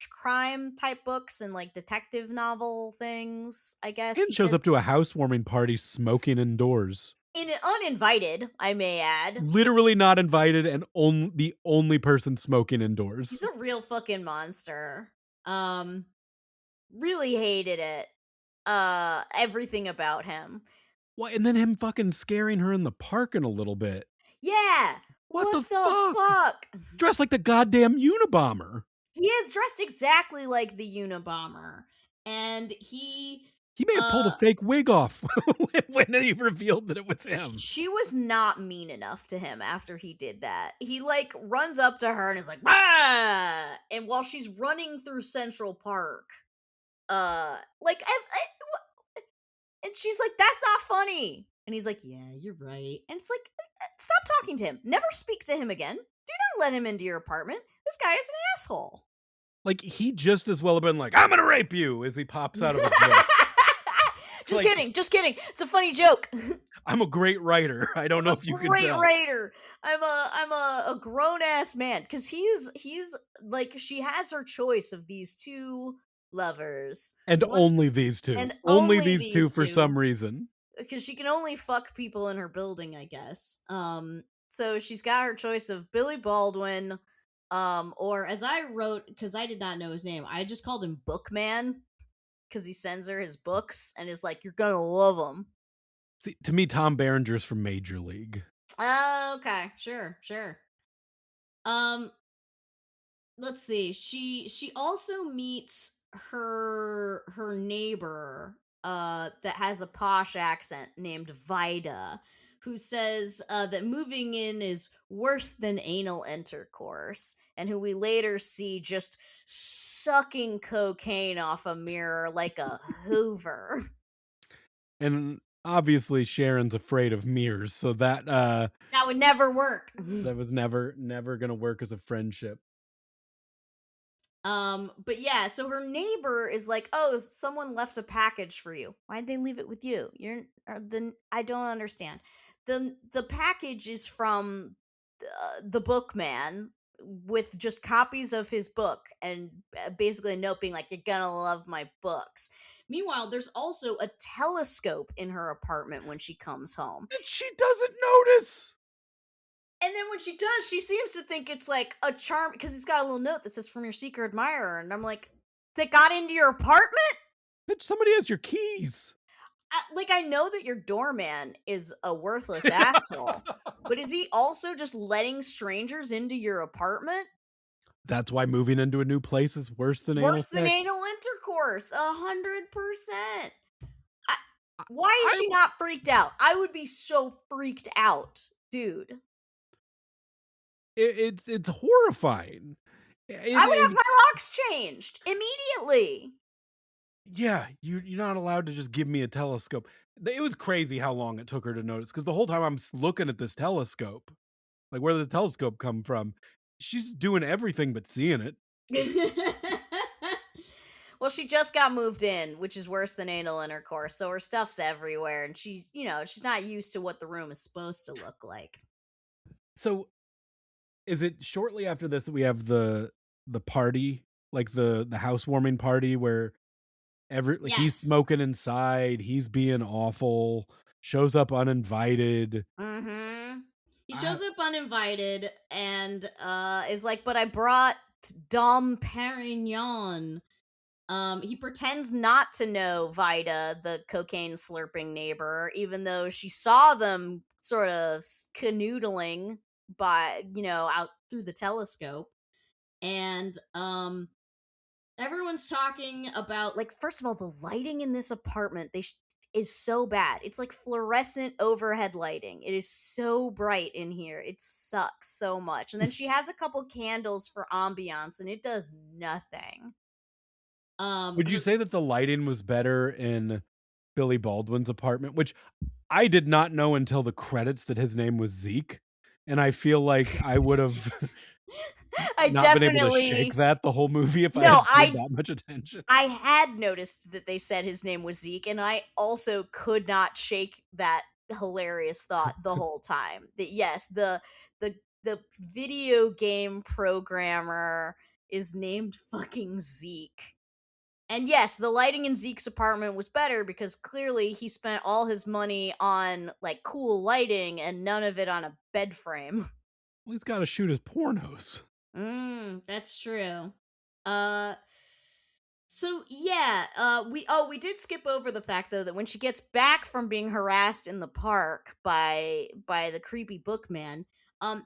B: crime type books and like detective novel things, I guess.
A: And
B: He
A: shows
B: says
A: up to a housewarming party smoking indoors.
B: in uninvited, I may add.
A: Literally not invited and the only person smoking indoors.
B: He's a real fucking monster. Um really hated it. Everything about him.
A: What? And then him fucking scaring her in the parking a little bit.
B: Yeah.
A: What
B: What
A: the
B: the
A: fuck?
B: fuck?
A: Dressed like the goddamn Unabomber.
B: He is dressed exactly like the Unabomber, and
A: He may have pulled a
B: uh,
A: fake wig off when he revealed that it was him.
B: she was not mean enough to him after he did that. He like runs up to her and is like, "Bah!" And while she's running through Central Park, like, and she's like, "That's not funny." And he's like, "Yeah, you're right." And it's like, stop talking to him. Never speak to him again. Do not let him into your apartment. This guy is an asshole.
A: Like, he just as well have been like, "I'm gonna rape you," as he pops out of a bush.
B: Just
A: Like,
B: kidding, just kidding. It's a funny joke.
A: I'm a great writer. I don't
B: I'm
A: know
B: a
A: if you can
B: great
A: tell.
B: writer. I'm a grown ass man because he's like she has her choice of these two lovers,
A: And
B: one
A: only these 2.
B: and
A: Only
B: only
A: these 2
B: these
A: for
B: two
A: some reason.
B: because she can only fuck people in her building, I guess. So she's got her choice of Billy Baldwin, or as I wrote because I did not know his name, I just called him Bookman because he sends her his books and is like, "You're gonna love them."
A: See, to me, Tom Berenger's from Major League.
B: Okay, sure, sure. Um, let's see. She also meets her neighbor that has a posh accent named Vida, who says that moving in is worse than anal intercourse, and who we later see just sucking cocaine off a mirror like a hoover.
A: And obviously Sharon's afraid of mirrors, so
B: That would never work.
A: that was never gonna work as a friendship.
B: But yeah, so her neighbor is like, "Oh, someone left a package for you. Why'd they leave it with you? You're then I don't understand." The package is from the bookman with just copies of his book and basically a note being like, "You're gonna love my books." Meanwhile, there's also a telescope in her apartment when she comes home.
A: And she doesn't notice!
B: And then when she does, she seems to think it's like a charm because it's got a little note that says from your secret admirer. And I'm like, they got into your apartment?
A: Bitch, somebody has your keys.
B: Like, I know that your doorman is a worthless asshole, but is he also just letting strangers into your apartment?
A: That's why moving into a new place is worse than anal
B: Worse than
A: sex.
B: anal intercourse, 100%.
A: I
B: Why is
A: I
B: she not freaked out? I would be so freaked out, dude.
A: it's horrifying.
B: I would have
A: It
B: my locks changed immediately.
A: Yeah, you're not allowed to just give me a telescope. It was crazy how long it took her to notice, because the whole time I'm looking at this telescope, like, where did the telescope come from? She's doing everything but seeing it.
B: Well, she just got moved in, which is worse than anal intercourse. So her stuff's everywhere, and she's not used to what the room is supposed to look like.
A: So, is it shortly after this that we have the party, like the housewarming party where like, he's
B: Yes.
A: smoking inside, he's being awful, shows up uninvited.
B: Mm-hmm. He
A: I
B: shows up uninvited and is like, "But I brought Dom Perignon. He pretends not to know Vida, the cocaine slurping neighbor, even though she saw them sort of canoodling by, out through the telescope. And everyone's talking about, like, first of all, the lighting in this apartment is so bad. It's like fluorescent overhead lighting. It is so bright in here. It sucks so much. And then she has a couple candles for ambiance, and it does nothing.
A: Would you
B: The
A: say that the lighting was better in Billy Baldwin's apartment? Which I did not know until the credits that his name was Zeke, and I feel like I would have
B: I
A: not been able to shake
B: definitely
A: that the whole movie if I
B: no,
A: had paid that much attention.
B: I had noticed that they said his name was Zeke, and I also could not shake that hilarious thought the whole time. That yes, the the video game programmer is named fucking Zeke. And yes, the lighting in Zeke's apartment was better because clearly he spent all his money on like cool lighting and none of it on a bed frame.
A: Well, he's gotta shoot his pornos.
B: That's true. Uh so yeah, we did skip over the fact though that when she gets back from being harassed in the park by the creepy bookman,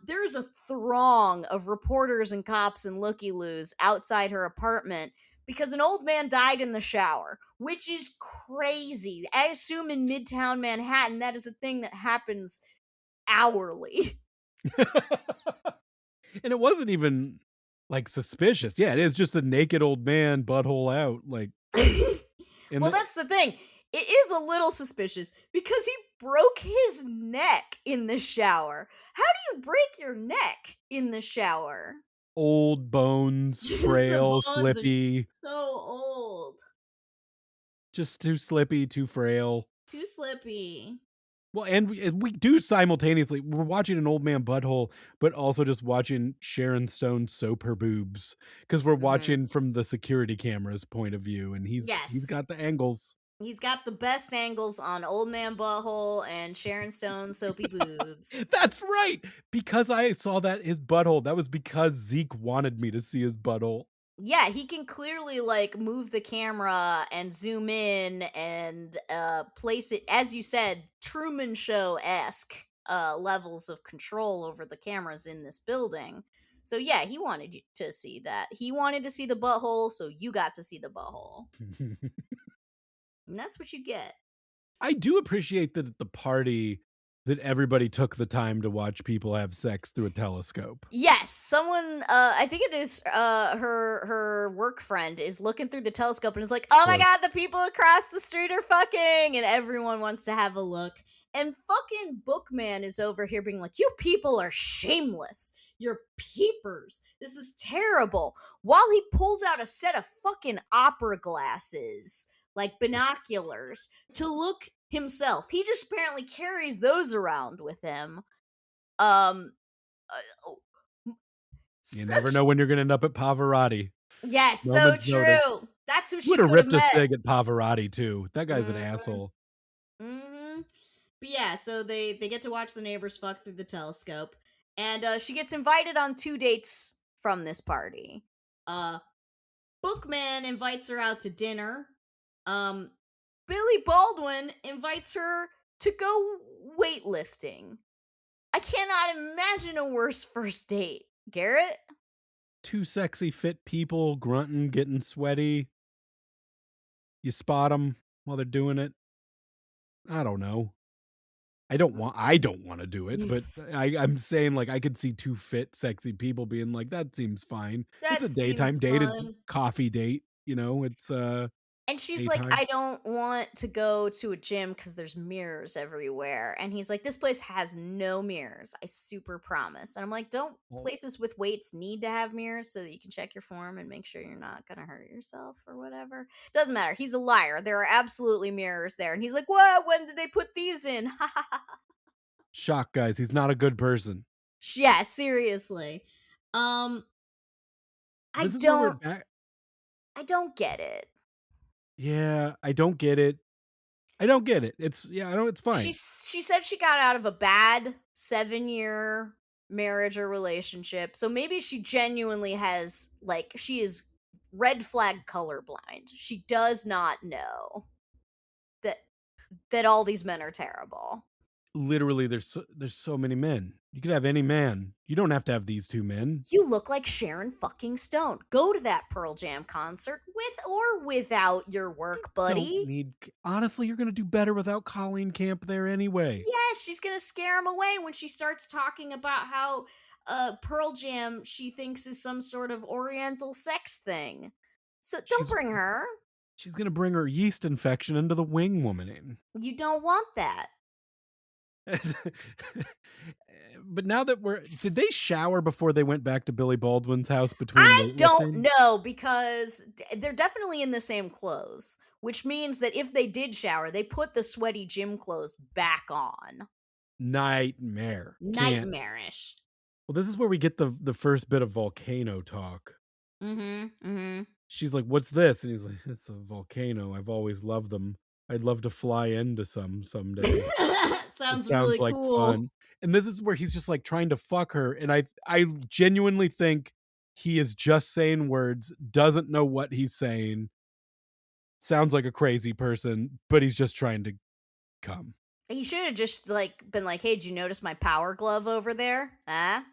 B: there's a throng of reporters and cops and looky-loos outside her apartment because an old man died in the shower, which is crazy. I assume in Midtown Manhattan that is a thing that happens hourly.
A: And it wasn't even, like, suspicious. Yeah, it is just a naked old man, butthole out, like, in
B: Well,
A: the
B: that's the thing. It is a little suspicious because he broke his neck in the shower. How do you break your neck in the shower?
A: old bones,
B: Just the
A: frail,
B: bones are
A: slippy,
B: so old.
A: just too slippy, too frail.
B: Too slippy.
A: Well, and we do simultaneously we're watching an old man butthole, but also just watching Sharon Stone soap her boobs because 'cause we're
B: Mhm.
A: watching from the security camera's point of view, and he's
B: Yes.
A: got the angles.
B: He's got the best angles on Old Man Butthole and Sharon Stone's soapy boobs.
A: That's right! Because I saw that his butthole, that was because Zeke wanted me to see his butthole.
B: Yeah, he can clearly like move the camera and zoom in and place it, as you said, Truman Show-esque levels of control over the cameras in this building. So yeah, he wanted you to see that. He wanted to see the butthole, so you got to see the butthole. And that's what you get.
A: I do appreciate that at the party that everybody took the time to watch people have sex through a telescope.
B: Yes, someone I think it is her work friend is looking through the telescope and is like, "Oh my
A: Course.
B: god, the people across the street are fucking." And everyone wants to have a look. And fucking Bookman is over here being like, "You people are shameless. You're peepers. This is terrible." While he pulls out a set of fucking opera glasses, like binoculars, to look himself. He just apparently carries those around with him. Um oh,
A: You never know
B: such
A: when you're gonna end up at Pavarotti.
B: yes, so
A: Moment's notice.
B: true. That's who she
A: Would have
B: could have
A: ripped a
B: met.
A: cig at Pavarotti too. That guy's an
B: Mhm,
A: asshole.
B: mhm. But yeah, so they get to watch the neighbors fuck through the telescope, and she gets invited on 2 dates from this party. Uh, Bookman invites her out to dinner. Um, Billy Baldwin invites her to go weightlifting. I cannot imagine a worse first date. Garrett?
A: Two sexy fit people grunting, getting sweaty. You spot them while they're doing it. I don't know. I don't wanna do it, but I'm saying, like, I could see 2 fit, sexy people being like, "That seems fine." It's
B: That
A: a
B: seems
A: daytime date, it's a
B: fun.
A: coffee date, you know, it's,
B: And she's like,
A: daytime.
B: "I don't want to go to a gym because there's mirrors everywhere." And he's like, "This place has no mirrors. I super promise." And I'm like, "Don't
A: Well,
B: places with weights need to have mirrors so that you can check your form and make sure you're not gonna hurt yourself or whatever?" Doesn't matter. He's a liar. There are absolutely mirrors there. And he's like, "What? When did they put these in?"
A: shock, guys, he's not a good person.
B: Yeah, seriously. Um, I
A: This is where we're
B: don't
A: back.
B: I don't get it.
A: Yeah, I don't get it. I don't get it. It's yeah, I know it's fine.
B: She said she got out of a bad 7-year marriage or relationship. So maybe she genuinely has, like, she is red flag colorblind. She does not know that all these men are terrible.
A: Literally, there's so many men. You could have any man. You don't have to have these two men.
B: You look like Sharon fucking Stone. Go to that Pearl Jam concert with or without your work
A: Don't
B: buddy.
A: need. Honestly, you're gonna do better without Colleen Camp there anyway.
B: Yes, she's gonna scare him away when she starts talking about how Pearl Jam she thinks is some sort of Oriental sex thing. So don't
A: She's
B: bring her.
A: she's gonna bring her yeast infection into the wing womaning.
B: You don't want that.
A: But now that did they shower before they went back to Billy Baldwin's house between
B: I don't
A: weightlifting?
B: know because they're definitely in the same clothes, which means that if they did shower, they put the sweaty gym clothes back on.
A: Nightmare. Can't.
B: Nightmarish.
A: Well, this is where we get the first bit of volcano talk.
B: Mhm. Mhm.
A: She's like, "What's this?" And he's like, "It's a volcano. I've always loved them. I'd love to fly into some someday. It
B: Sounds
A: sounds
B: really
A: like
B: cool.
A: fun." And this is where he's just like trying to fuck her, and I genuinely think he is just saying words, doesn't know what he's saying, sounds like a crazy person, but he's just trying to come.
B: He should have just like been like, "Hey, did you notice my power glove over there? I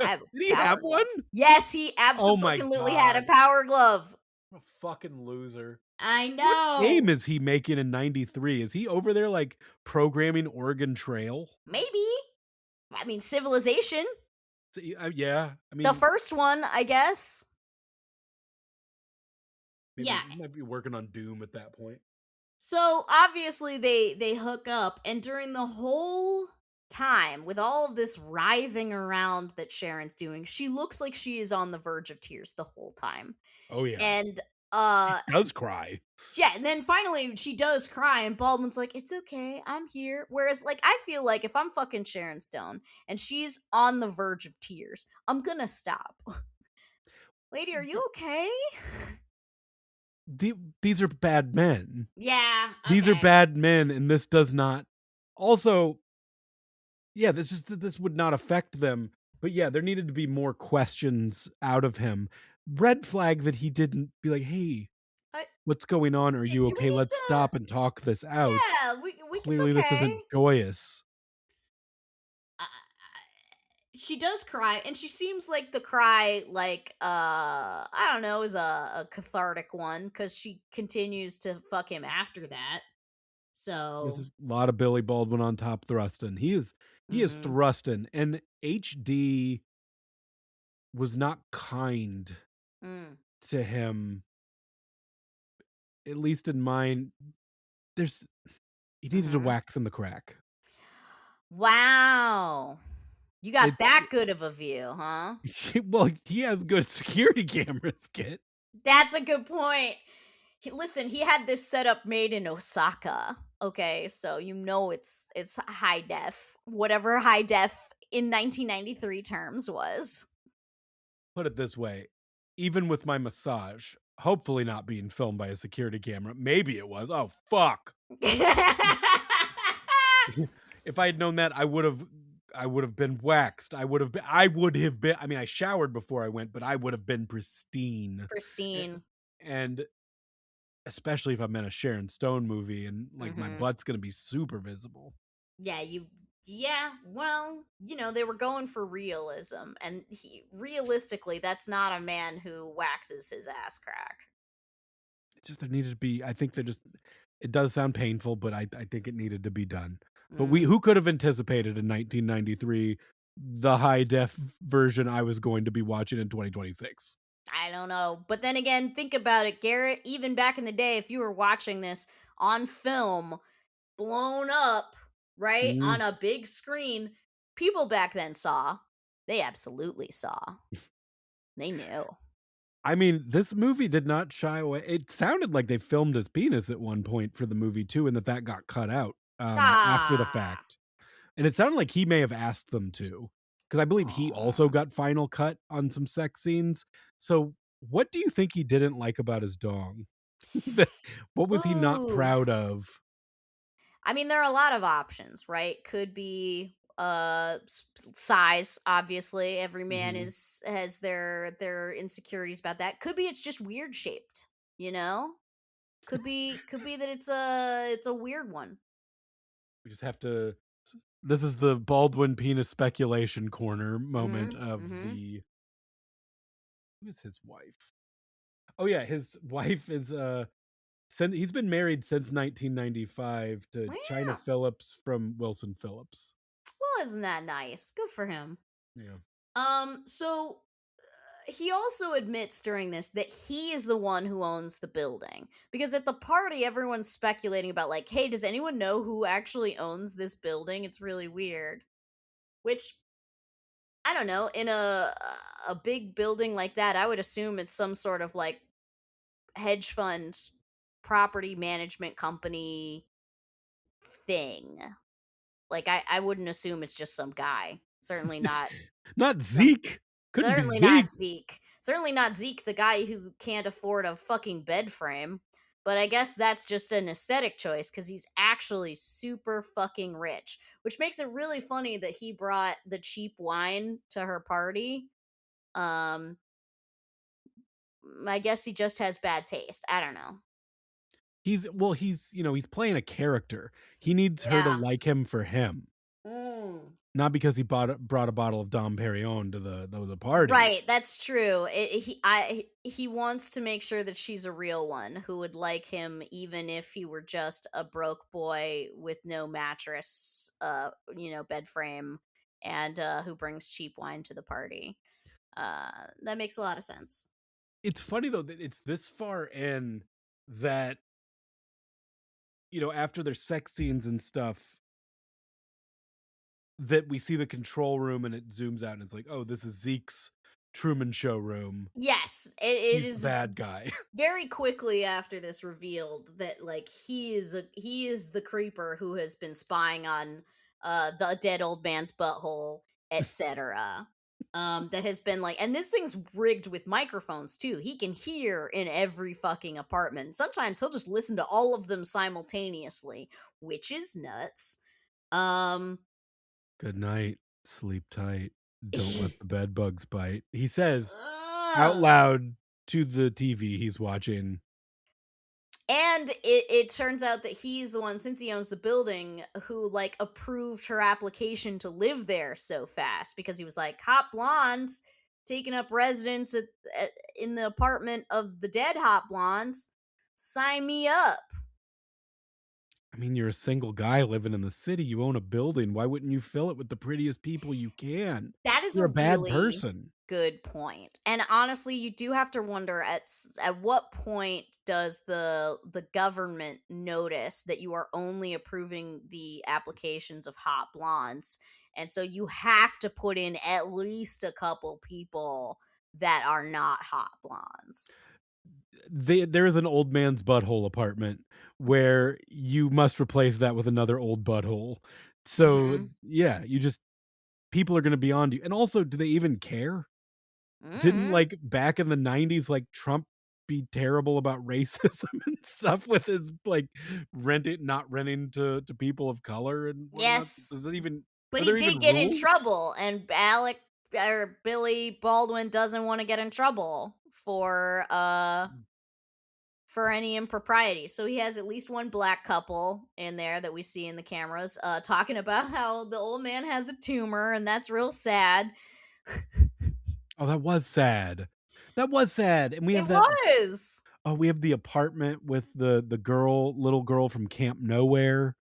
B: have
A: Did he
B: a power
A: have one?
B: glove." Yes, he
A: Oh my
B: absolutely had a
A: god.
B: power glove.
A: What a fucking loser.
B: I
A: What game
B: know.
A: is he making in '93? Is he over there, like, programming Oregon Trail?
B: Maybe. I mean, Civilization,
A: Yeah, I
B: the
A: mean,
B: first one, I guess.
A: maybe
B: Yeah.
A: he might be working on Doom at that point.
B: So obviously they hook up, and during the whole time with all of this writhing around that Sharon's doing, she looks like she is on the verge of tears the whole time.
A: Oh, yeah.
B: And
A: She does cry.
B: yeah, and then finally she does cry, and Baldwin's like, "It's okay, I'm here." Whereas, like, I feel like if I'm fucking Sharon Stone and she's on the verge of tears, I'm gonna stop. Lady, are you
A: But
B: okay?
A: the these are bad men.
B: Yeah,
A: These are
B: okay.
A: bad men, and this does not also, yeah, this would not affect them, but yeah, there needed to be more questions out of him. Red flag that he didn't be like, "Hey,
B: I,
A: what's going on? Are you
B: do we
A: okay?
B: need
A: Let's
B: to?
A: stop and talk this out.
B: Yeah, we it's
A: Clearly, this isn't
B: okay.
A: joyous."
B: Uh, she does cry, and she seems like the cry, like, I don't know, is a cathartic one because she continues to fuck him after that.
A: This
B: So,
A: is a lot of Billy Baldwin on top thrusting. He is
B: mhm,
A: thrusting, and HD was not kind
B: mm,
A: to him, at least in mine. There's he needed to
B: mhm.
A: wax in the crack.
B: Wow. You got
A: It's
B: that good of a view, huh?
A: well, he has good security cameras, kid.
B: That's a good point. Listen, he had this setup made in Osaka. Okay, so you know it's high def, whatever high def in 1993 terms was.
A: Put it this way, even with my massage, hopefully not being filmed by a security camera, maybe it was. Oh, fuck. If I had known that, I would have been waxed. I would have been I mean, I showered before I went, but I would have been pristine. A
B: Pristine.
A: and especially if I'm in a Sharon Stone movie and, like, my
B: Mhm.
A: butt's gonna be super visible.
B: Yeah, yeah, well, they were going for realism, and realistically, that's not a man who waxes his ass crack.
A: It just there needed to be I think there just it does sound painful, but I think it needed to be done. But
B: Mm,
A: who could have anticipated in 1993 the high def version I was going to be watching in 2026?
B: I don't know. But then again, think about it, Garrett. Even back in the day, if you were watching this on film, blown up, right,
A: Mm.
B: on a big screen, people back then saw. They absolutely saw. They knew.
A: I mean, this movie did not shy away. It sounded like they filmed his penis at one point for the movie too, and that got cut out, after the
B: Ah.
A: fact. And it sounded like he may have asked them to, because I believe he also
B: Aw.
A: got final cut on some sex scenes. So, what do you think he didn't like about his dong? That what was he not
B: Ooh.
A: proud of?
B: I mean, there are a lot of options, right? Could be size. Obviously, every man
A: Hmm.
B: has their insecurities about that. Could be it's just weird shaped, you know? Could be that it's a weird one.
A: We just have to. This is the Baldwin penis speculation corner moment
B: Mhm.
A: of
B: Mhm.
A: the. Who is his wife? Oh yeah, his wife is he's been married since 1995 to China
B: Yeah.
A: Phillips from Wilson Phillips.
B: Well, isn't that nice? Good for him.
A: Yeah.
B: So he also admits during this that he is the one who owns the building because at the party everyone's speculating about like, hey, does anyone know who actually owns this building? It's really weird. Which I don't know, in a big building like that, I would assume it's some sort of like hedge fund property management company thing. Like I wouldn't assume it's just some guy. Certainly
A: It's
B: not
A: not
B: some
A: Zeke. Couldn't be
B: certainly not
A: Zeke.
B: Zeke. Certainly not Zeke, the guy who can't afford a fucking bed frame. But I guess that's just an aesthetic choice because he's actually super fucking rich, which makes it really funny that he brought the cheap wine to her party. Um, I guess he just has bad taste. I don't know.
A: He's playing a character. He needs her to
B: Yeah.
A: like him for him,
B: Mm.
A: not because he brought a bottle of Dom Perignon to the party.
B: Right, that's true. He wants to make sure that she's a real one who would like him even if he were just a broke boy with no mattress, bed frame, and who brings cheap wine to the party. That makes a lot of sense.
A: It's funny though that it's this far in that after their sex scenes and stuff that we see the control room and it zooms out and it's like, oh, this is Zeke's Truman Show room.
B: Yes, it
A: He's the
B: is
A: bad guy.
B: very quickly after this revealed that like he is the creeper who has been spying on the dead old man's butthole, etc. That has been like, and this thing's rigged with microphones too. He can hear in every fucking apartment. Sometimes he'll just listen to all of them simultaneously, which is nuts. um
A: Good night. Sleep tight. Don't let the bed bugs bite. He says out
B: Ugh.
A: loud to the TV he's watching.
B: And it turns out that he's the one, since he owns the building, who like approved her application to live there so fast because he was like, hot blondes taking up residence in the apartment of the dead hot blondes. Sign me up.
A: I mean, you're a single guy living in the city. You own a building. Why wouldn't you fill it with the prettiest people you can?
B: That is
A: You're
B: a
A: a bad
B: really
A: person.
B: good point. And honestly, you do have to wonder at what point does the government notice that you are only approving the applications of hot blondes, and so you have to put in at least a couple people that are not hot blondes.
A: There is an old man's butthole apartment where you must replace that with another old butthole. So,
B: Mhm.
A: yeah, people are gonna be on to you. And also, do they even care? Didn't,
B: Mhm.
A: like, back in the '90s, like, Trump be terrible about racism and stuff with his, like, not renting to people of color and whatnot?
B: Yes,
A: Does it even
B: but
A: Are
B: he
A: there
B: did
A: even
B: get in
A: rules?
B: trouble, and Alec or Billy Baldwin doesn't want to get in trouble for any impropriety. So he has at least one black couple in there that we see in the cameras talking about how the old man has a tumor and that's real sad.
A: Oh, that was sad. That was sad, and we
B: It
A: have that
B: was.
A: we have the apartment with the little girl from Camp Nowhere,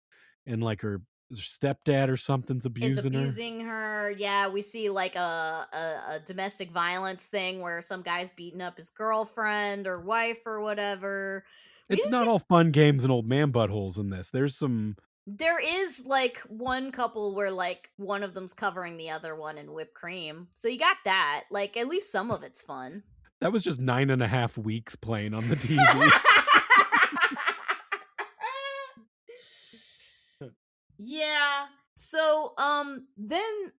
A: and, like, her stepdad or something's
B: Is
A: abusing her.
B: abusing her. Yeah, we see like a domestic violence thing where some guy's beating up his girlfriend or wife or whatever. We
A: It's
B: just
A: not
B: get
A: all fun games and old man buttholes in this. There's some
B: There is like one couple where like one of them's covering the other one in whipped cream. So you got that. Like at least some of it's fun.
A: that was just 9.5 weeks playing on the TV.
B: Yeah. So then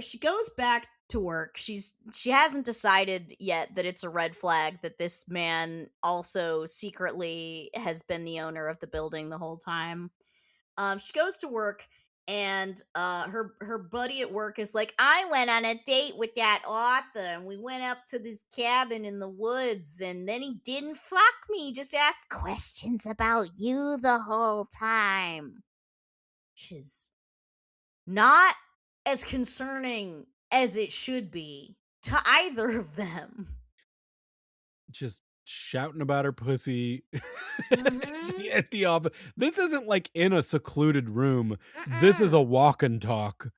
B: she goes back to work. She hasn't decided yet that it's a red flag that this man also secretly has been the owner of the building the whole time. She goes to work and her buddy at work is like, I went on a date with that author and we went up to this cabin in the woods and then he didn't fuck me, just asked questions about you the whole time, which is not as concerning as it should be to either of them.
A: Just shouting about her pussy
B: Mm-hmm.
A: at the office. This isn't like in a secluded room. This is
B: Mm-mm.
A: a walk and talk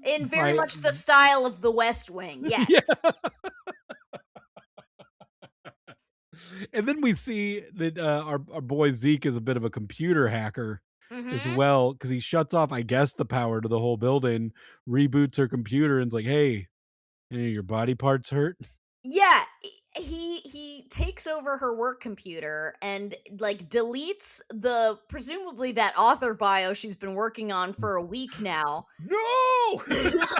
B: In very
A: by
B: much the style of the West Wing,
A: yeah.
B: yes.
A: And then we see that our boy Zeke is a bit of a computer hacker as
B: Mm-hmm.
A: well because he shuts off, I guess, the power to the whole building, reboots her computer, and is like, "Hey, any of your body parts hurt?"
B: Yeah, he takes over her work computer and like deletes the presumably that author bio she's been working on for a week now.
A: No.
B: Oh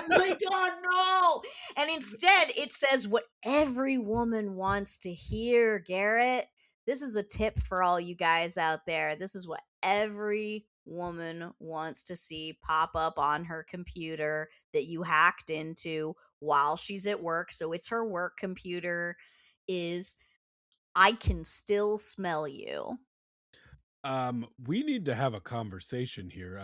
B: my god, no! And instead it says what every woman wants to hear, Garrett. This is a tip for all you guys out there. This is what every woman wants to see pop up on her computer that you hacked into while she's at work. So it's her work computer is I can still smell you.
A: We need to have a conversation here.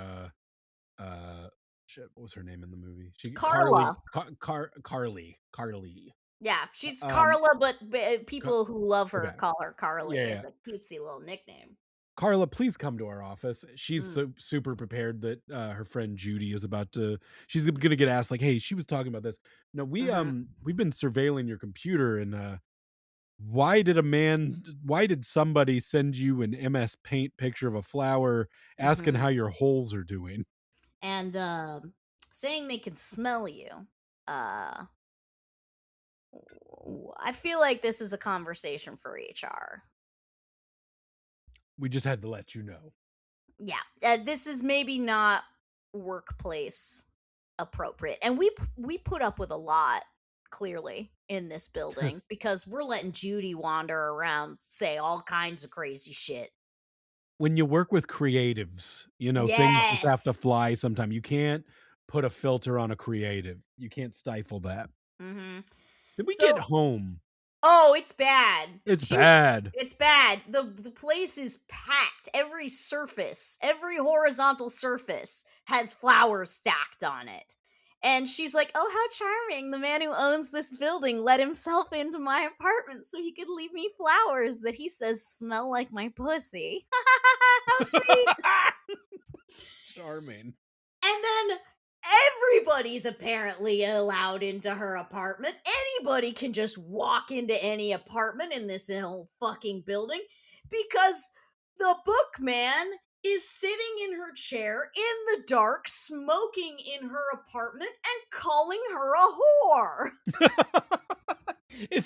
A: Shit, what was her name in the movie?
B: Carla.
A: Carly.
B: Yeah, she's
A: Um,
B: Carla, but
A: Ca-
B: people who love her
A: okay,
B: call her Carly
A: yeah.
B: as a cutesy little nickname.
A: Carla, please come to our office. She's
B: Mm,
A: so super prepared that her friend Judy is about to. She's gonna get asked like, "Hey, she was talking about this." No,
B: mhm,
A: we've been surveilling your computer, and why did somebody send you an MS Paint picture of a flower asking
B: mhm.
A: how your holes are doing?
B: And saying they can smell you. Uh, I feel like this is a conversation for HR.
A: We just had to let you know.
B: Yeah, this is maybe not workplace appropriate, and we put up with a lot clearly in this building because we're letting Judy wander around, say all kinds of crazy shit.
A: When you work with creatives, things just have to
B: Yes.
A: fly sometime. You can't put a filter on a creative. You can't stifle that.
B: Hmm.
A: Then we get
B: So,
A: home.
B: oh, it's bad.
A: It's bad.
B: It's bad. The place is packed. Every surface, every horizontal surface has flowers stacked on it. And she's like, "Oh, how charming. The man who owns this building let himself into my apartment so he could leave me flowers that he says smell like my pussy." How sweet.
A: Charming.
B: And then everybody's apparently allowed into her apartment. Anybody can just walk into any apartment in this whole fucking building because the bookman is sitting in her chair in the dark, smoking in her apartment and calling her a whore.
A: It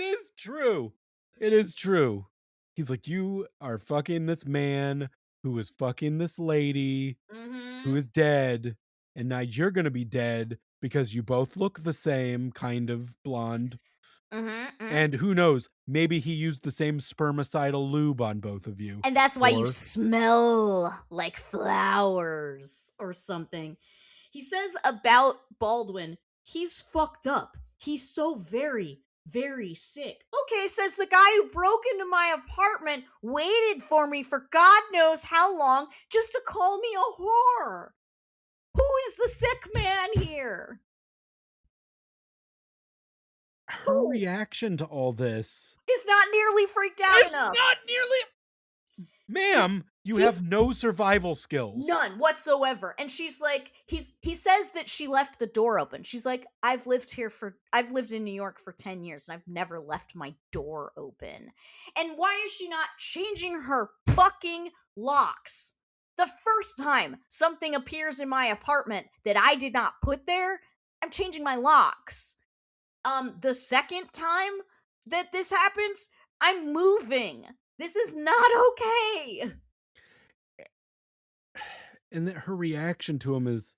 A: is true. It is true. He's like, "You are fucking this man who is fucking this lady who
B: Mm-hmm.
A: is dead, and now you're gonna be dead because you both look the same, kind of blonde.
B: Mm-hmm.
A: And who knows, maybe he used the same spermicidal lube on both of you."
B: And that's why you
A: Or
B: smell like flowers or something. He says about Baldwin, he's fucked up. He's so very, very sick. Okay, says the guy who broke into my apartment, waited for me for God knows how long just to call me a whore. Who is the sick man here?
A: her
B: Who
A: reaction to all this
B: is not nearly freaked out
A: is
B: enough?
A: not nearly.
B: He's
A: Ma'am, you have
B: he's
A: no survival skills.
B: none whatsoever. And she's like, he says that she left the door open. She's like, I've lived in New York for 10 years and I've never left my door open. And why is she not changing her fucking locks? The first time something appears in my apartment that I did not put there, I'm changing my locks. The second time that this happens, I'm moving. This is not okay.
A: And that her reaction to him is,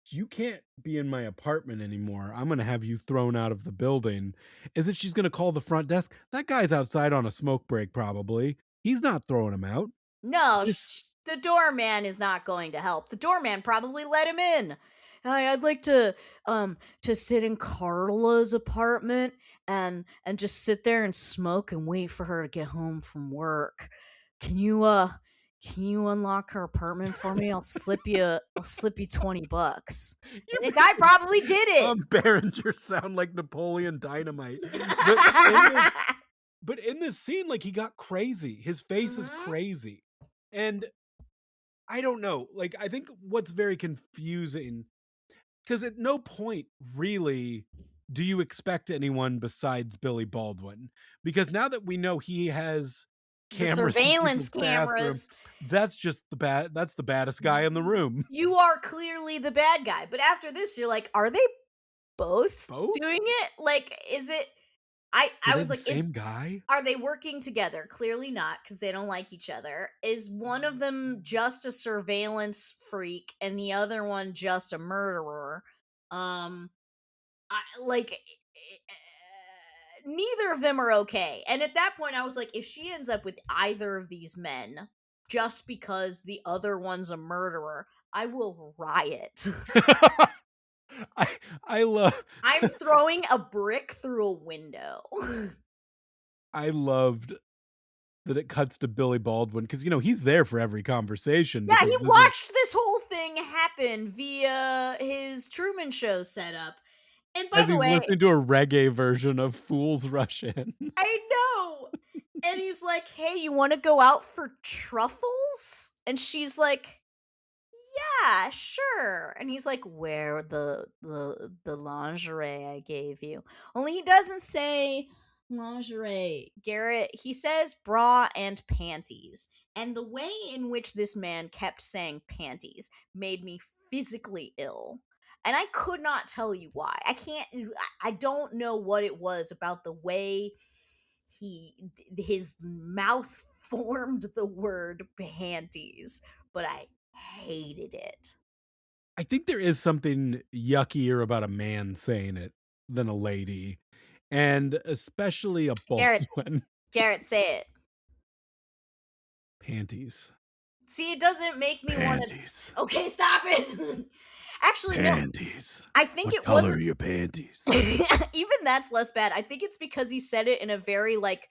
A: "You can't be in my apartment anymore. I'm going to have you thrown out of the building." As if she's going to call the front desk. That guy's outside on a smoke break, probably. He's not throwing him out.
B: No,
A: This
B: The doorman is not going to help. The doorman probably let him in. Hi, I'd like to sit in Carla's apartment and just sit there and smoke and wait for her to get home from work. Can you unlock her apartment for me? I'll slip you $20.
A: You're
B: And the guy
A: making
B: probably did it.
A: Berenger sound like Napoleon Dynamite. But in this but in this scene, like, he got crazy. His face is
B: Mhm.
A: crazy. And I don't know, like, I think what's very confusing, because at no point really do you expect anyone besides Billy Baldwin, because now that we know he has
B: The
A: cameras in
B: surveillance
A: people's bathroom,
B: cameras.
A: that's the baddest guy in the room.
B: You are clearly the bad guy. But after this, you're like, are they both
A: Both?
B: doing it? Like, is it I
A: Are they
B: was
A: the
B: like, is
A: same guy?
B: are they working together? Clearly not, because they don't like each other. Is one of them just a surveillance freak and the other one just a murderer? Um, I like neither of them are okay. And at that point, I was like, if she ends up with either of these men just because the other one's a murderer, I will riot.
A: I I love
B: I'm throwing a brick through a window.
A: I loved that it cuts to Billy Baldwin, because he's there for every conversation,
B: Yeah, he
A: because this is
B: watched this whole thing happen via his Truman Show setup. And by
A: as
B: the
A: he's
B: way,
A: listening to a reggae version of Fools Rush In.
B: I know. And he's like, "Hey, you want to go out for truffles?" And she's like, "Yeah, sure." And he's like, "Wear the lingerie I gave you." Only he doesn't say lingerie, Garrett. He says bra and panties. And the way in which this man kept saying panties made me physically ill. And I could not tell you why. I don't know what it was about the way his mouth formed the word panties, but I hated it.
A: I think there is something yuckier about a man saying it than a lady, and especially a
B: Garrett,
A: Baldwin.
B: Garrett, say it.
A: Panties.
B: See, it doesn't make me want to.
A: Panties.
B: Okay, stop it. Actually, no.
A: Panties.
B: I think
A: What
B: it
A: color
B: wasn't.
A: are your panties?
B: Even that's less bad. I think it's because he said it in a very like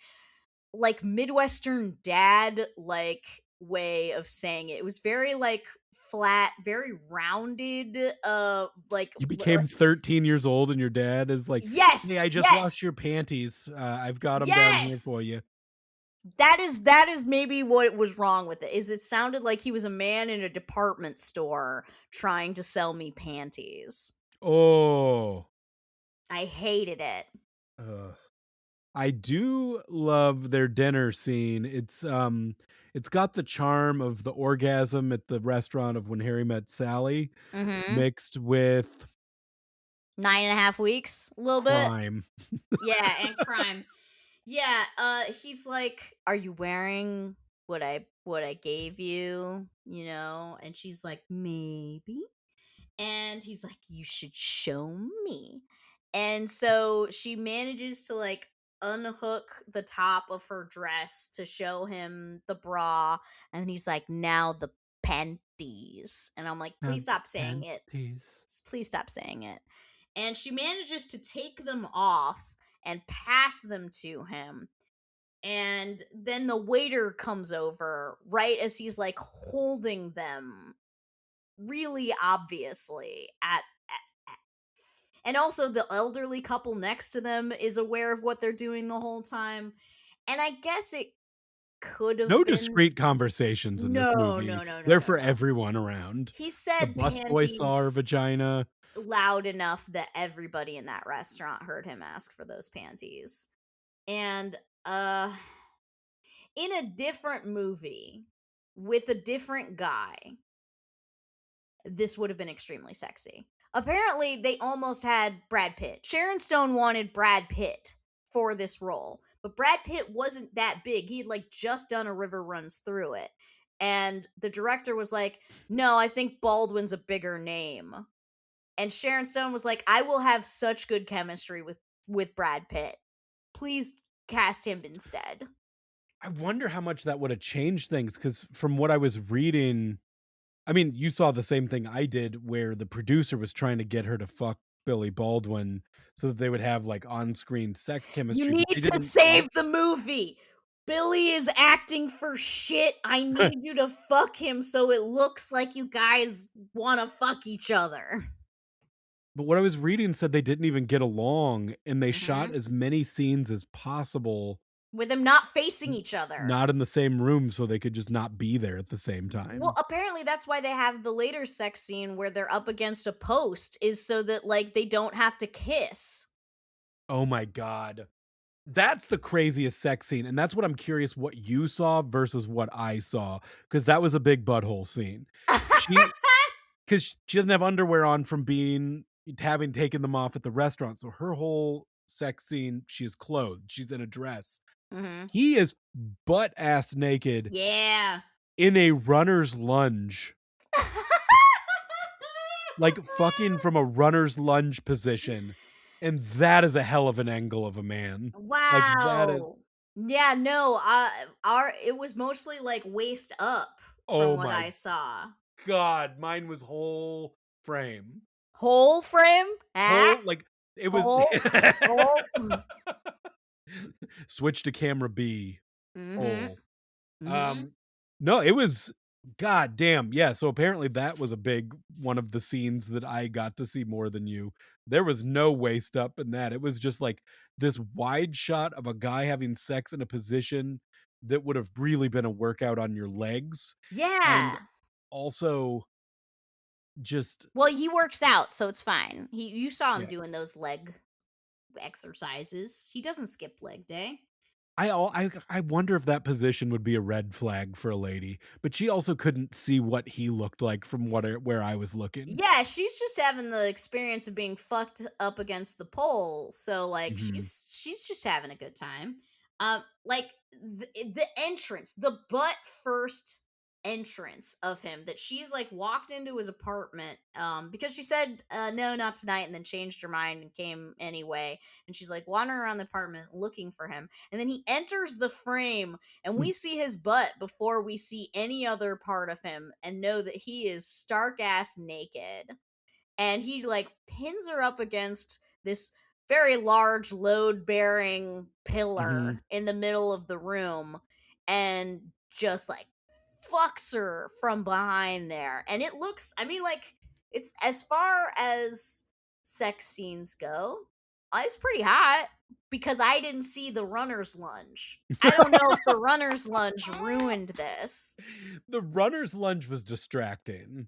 B: Midwestern dad like way of saying it. It was very like flat, very rounded.
A: You became 13 years old and your dad is like,
B: Yes,
A: "Hey, I just
B: yes,
A: washed your panties. I've got them down here
B: yes.
A: for you."
B: That is maybe what was wrong with it. Is it sounded like he was a man in a department store trying to sell me panties.
A: Oh.
B: I hated it.
A: Ugh. I do love their dinner scene. It's got the charm of the orgasm at the restaurant of When Harry Met Sally,
B: Mhm.
A: mixed with
B: 9.5 weeks, a little bit.
A: crime.
B: Yeah, and crime. Yeah, he's like, "Are you wearing what I gave you?" You know, and she's like, "Maybe." And he's like, "You should show me." And so she manages to like unhook the top of her dress to show him the bra, and he's like, "Now the panties." And I'm like,
A: Now
B: "Please
A: the
B: stop saying it.
A: panties.
B: Please stop saying it." And she manages to take them off and pass them to him. And then the waiter comes over right as he's like holding them really obviously at and also the elderly couple next to them is aware of what they're doing the whole time. And I guess it could
A: No
B: have been.
A: discreet conversations in this
B: No,
A: movie.
B: no, no, no,
A: They're
B: no,
A: for
B: no.
A: everyone around.
B: He
A: The
B: said
A: busboy saw her
B: panties
A: vagina.
B: loud enough that everybody in that restaurant heard him ask for those panties. And uh in a different movie with a different guy, this would have been extremely sexy. Apparently, they almost had Brad Pitt. Sharon Stone wanted Brad Pitt for this role, but Brad Pitt wasn't that big. He'd like just done A River Runs Through It. And the director was like, "No, I think Baldwin's a bigger name." And Sharon Stone was like, "I will have such good chemistry with Brad Pitt. Please cast him instead."
A: I wonder how much that would have changed things because from what I was reading, I mean, you saw the same thing I did where the producer was trying to get her to fuck Billy Baldwin so that they would have like on-screen sex
B: You
A: chemistry, but they
B: need to
A: didn't
B: save
A: like
B: the movie. Billy is acting for shit. I need you to fuck him so it looks like you guys want to fuck each other.
A: but what I was reading said they didn't even get along and they shot
B: Mhm.
A: as many scenes as possible
B: With them not facing each other.
A: not in the same room so they could just not be there at the same
B: Well,
A: time.
B: apparently that's why they have the later sex scene where they're up against a post, is so that like they don't have to kiss.
A: Oh my god. That's the craziest sex scene, and that's what I'm curious what you saw versus what I saw, because that was a big butthole scene. She 'Cause she doesn't have underwear on from being having taken them off at the restaurant, so her whole sex scene, she's clothed, she's in a dress.
B: Mhm.
A: He is butt ass naked
B: Yeah.
A: in a runner's lunge, like, fucking from a runner's lunge position, and that is a hell of an angle of a man. Like, that is
B: Wow. Yeah, no, our it was mostly like waist up from
A: oh
B: what
A: my
B: I saw.
A: god, mine was whole frame.
B: Whole frame? Ah,
A: Whole like, it was
B: whole, whole.
A: switch to camera B,
B: Mhm.
A: whole.
B: Mhm.
A: Um, no, it was god damn, yeah, so apparently that was a big one of the scenes that I got to see more than you. There was no waist up in that, it was just, like, this wide shot of a guy having sex in a position that would have really been a workout on your legs, and
B: Yeah.
A: also just
B: Well, he works out, so it's fine. You saw him
A: yeah.
B: doing those leg exercises. He doesn't skip leg day.
A: I wonder if that position would be a red flag for a lady, but she also couldn't see what he looked like from where I was looking.
B: Yeah, she's just having the experience of being fucked up against the pole. So like
A: Mhm.
B: she's just having a good time. Like the entrance, the butt first entrance of him that she's like walked into his apartment because she said no not tonight and then changed her mind and came anyway, and she's like wandering around the apartment looking for him, and then he enters the frame and we see his butt before we see any other part of him and know that he is stark ass naked. And he like pins her up against this very large load bearing
A: Mhm.
B: pillar in the middle of the room and just like fucks her from behind there. And it looks, I mean, like, it's as far as sex scenes go, it's pretty hot because I didn't see the runner's lunge. I don't know if the runner's lunge ruined this.
A: The runner's lunge was distracting,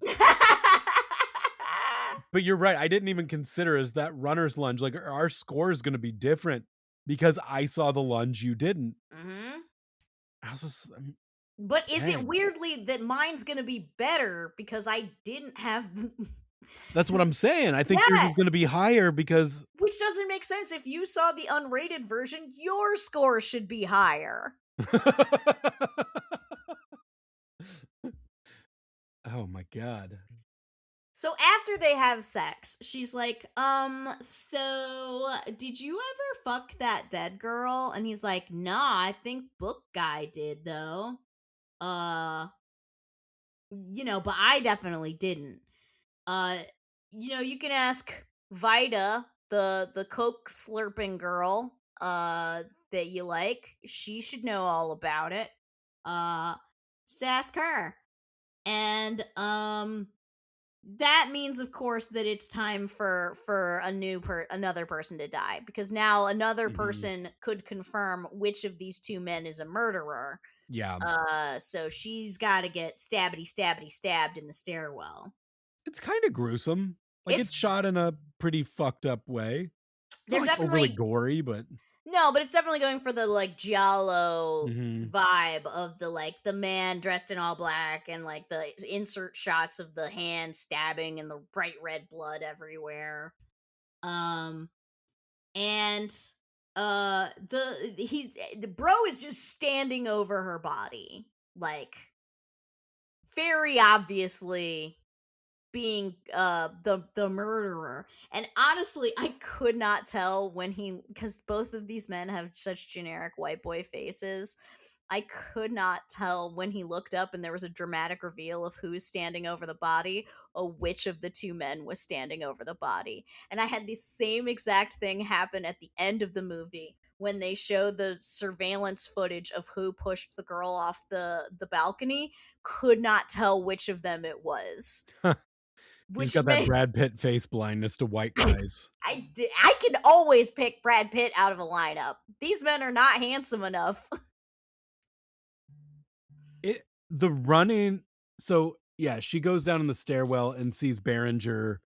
A: but you're right, I didn't even consider as that runner's lunge, like, our score is gonna be different because I saw the lunge, you didn't.
B: Mhm.
A: I was just
B: But is it
A: dang.
B: weirdly that mine's gonna be better because I didn't have
A: That's what I'm saying, I think yours
B: Yeah,
A: is gonna be higher because
B: which doesn't make sense. If you saw the unrated version, your score should be higher.
A: Oh my god.
B: So after they have sex, she's like, so did you ever fuck that dead girl? And he's like, nah, I think book guy did though. Uh, but I definitely didn't. Uh, you can ask Vida, the Coke slurping girl, that you like. She should know all about it. Uh, just ask her. And that means of course that it's time for another person to die, because now another
A: Mhm.
B: person could confirm which of these two men is a murderer.
A: Yeah.
B: So she's got to get stabbed in the stairwell.
A: It's kinda gruesome. Like,
B: It's
A: it's shot in a pretty fucked up way. It's not,
B: they're
A: like, overly
B: definitely
A: gory, but
B: No, but it's definitely going for the like giallo
A: mhm.
B: vibe of the like the man dressed in all black and like the insert shots of the hand stabbing and the bright red blood everywhere. Um and the bro is just standing over her body, like very obviously being the murderer. And honestly, I could not tell when he, because both of these men have such generic white boy faces, I could not tell when he looked up and there was a dramatic reveal of who's standing over the body, or which of the two men was standing over the body. And I had the same exact thing happen at the end of the movie when they showed the surveillance footage of who pushed the girl off the balcony. Could not tell which of them it was.
A: He's
B: Which
A: got that
B: made
A: Brad Pitt face blindness to white guys.
B: I can always pick Brad Pitt out of a lineup. These men are not handsome enough.
A: The running, so yeah, she goes down in the stairwell and sees Berenger,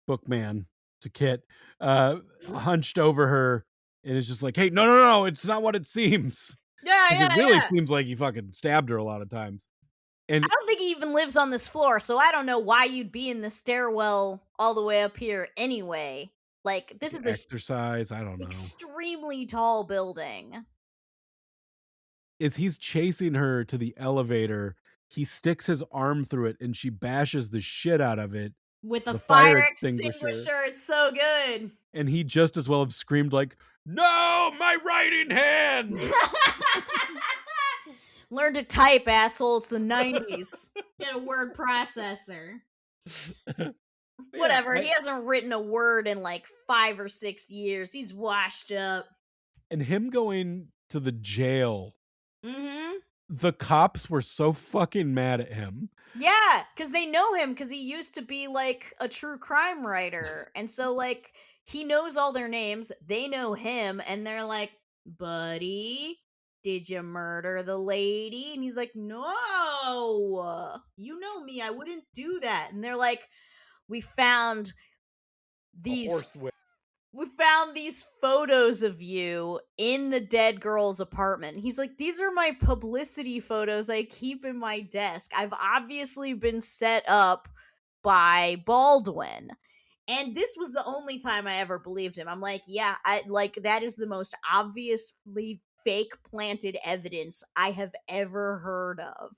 A: bookman to Kit, hunched over her, and is just like, "Hey, no, no, no, it's not what it seems."
B: Yeah,
A: Because it
B: yeah,
A: really
B: yeah.
A: seems like he fucking stabbed her a lot of times.
B: I
A: And
B: don't think he even lives on this floor, so I don't know why you'd be in the stairwell all the way up here anyway. Like, this is
A: to
B: a
A: exercise, I don't know.
B: extremely tall building
A: Is he's chasing her to the elevator, he sticks his arm through it and she bashes the shit out of it,
B: with a
A: the fire
B: fire
A: extinguisher,
B: extinguisher. It's so good.
A: and he just as well have screamed like, "No, my writing hand!"
B: Learn to type, asshole. It's the 90s.
C: Get a word processor.
A: Yeah,
B: Whatever. He hasn't written a word in like 5 or 6 years. He's washed up.
A: and him going to the jail,
B: Mm-hmm.
A: the cops were so fucking mad at him.
B: Yeah, because they know him because he used to be like a true crime writer. And so, like, he knows all their names. They know him. And they're like, buddy, did you murder the lady? And he's like, no, you know me. I wouldn't do that. And they're like, we found these
A: Horsewhip.
B: we found these photos of you in the dead girl's apartment. He's like, these are my publicity photos I keep in my desk. I've obviously been set up by Baldwin. And this was the only time I ever believed him. I'm like, yeah, I like that is the most obviously fake planted evidence I have ever heard of.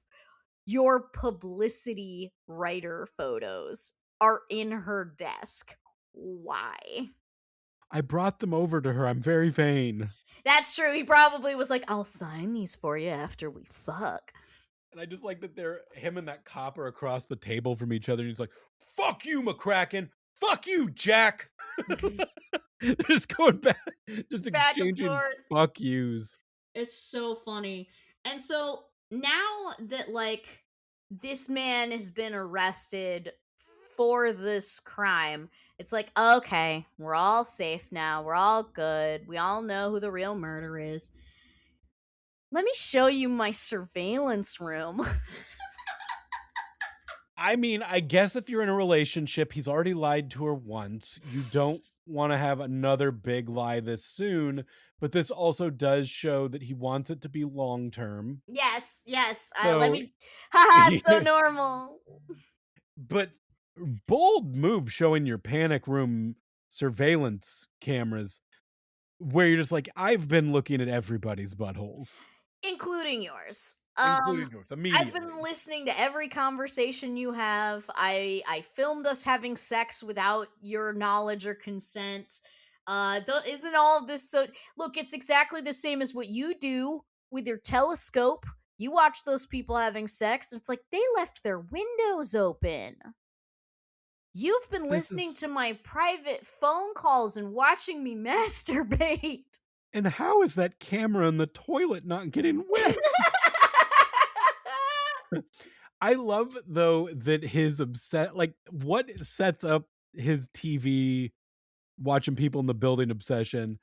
B: Your publicity writer photos are in her desk. Why?
A: I brought them over to her. I'm very vain.
B: That's true. He probably was like, I'll sign these for you after we fuck.
A: And I just like that they're him and that cop are across the table from each other. And he's like, "Fuck you, McCracken. Fuck you, Jack." They're just going back, just
B: Back and
A: exchanging
B: forth.
A: fuck yous.
C: It's so funny. And so now that like
B: This man has been arrested for this crime. It's like, okay, we're all safe now. We're all good. We all know who the real murderer is. Let me show you my surveillance room.
A: I mean, I guess if you're in a relationship, he's already lied to her once. You don't want to have another big lie this soon, but this also does show that he wants it to be long term.
B: Yes, yes. Let
A: So,
B: me. Haha, so normal.
A: but bold move showing your panic room surveillance cameras where you're just like, I've been looking at everybody's buttholes,
B: Including yours.
A: including yours,
B: I've
A: immediately.
B: been listening to every conversation you have. I filmed us having sex without your knowledge or consent. Isn't all of this so? Look, it's exactly the same as what you do with your telescope. You watch those people having sex, and it's like they left their windows open. You've been
A: This
B: listening
A: is-
B: to my private phone calls and watching me masturbate.
A: And how is that camera in the toilet not getting wet? I love though that his like what sets up his TV watching people in the building obsession.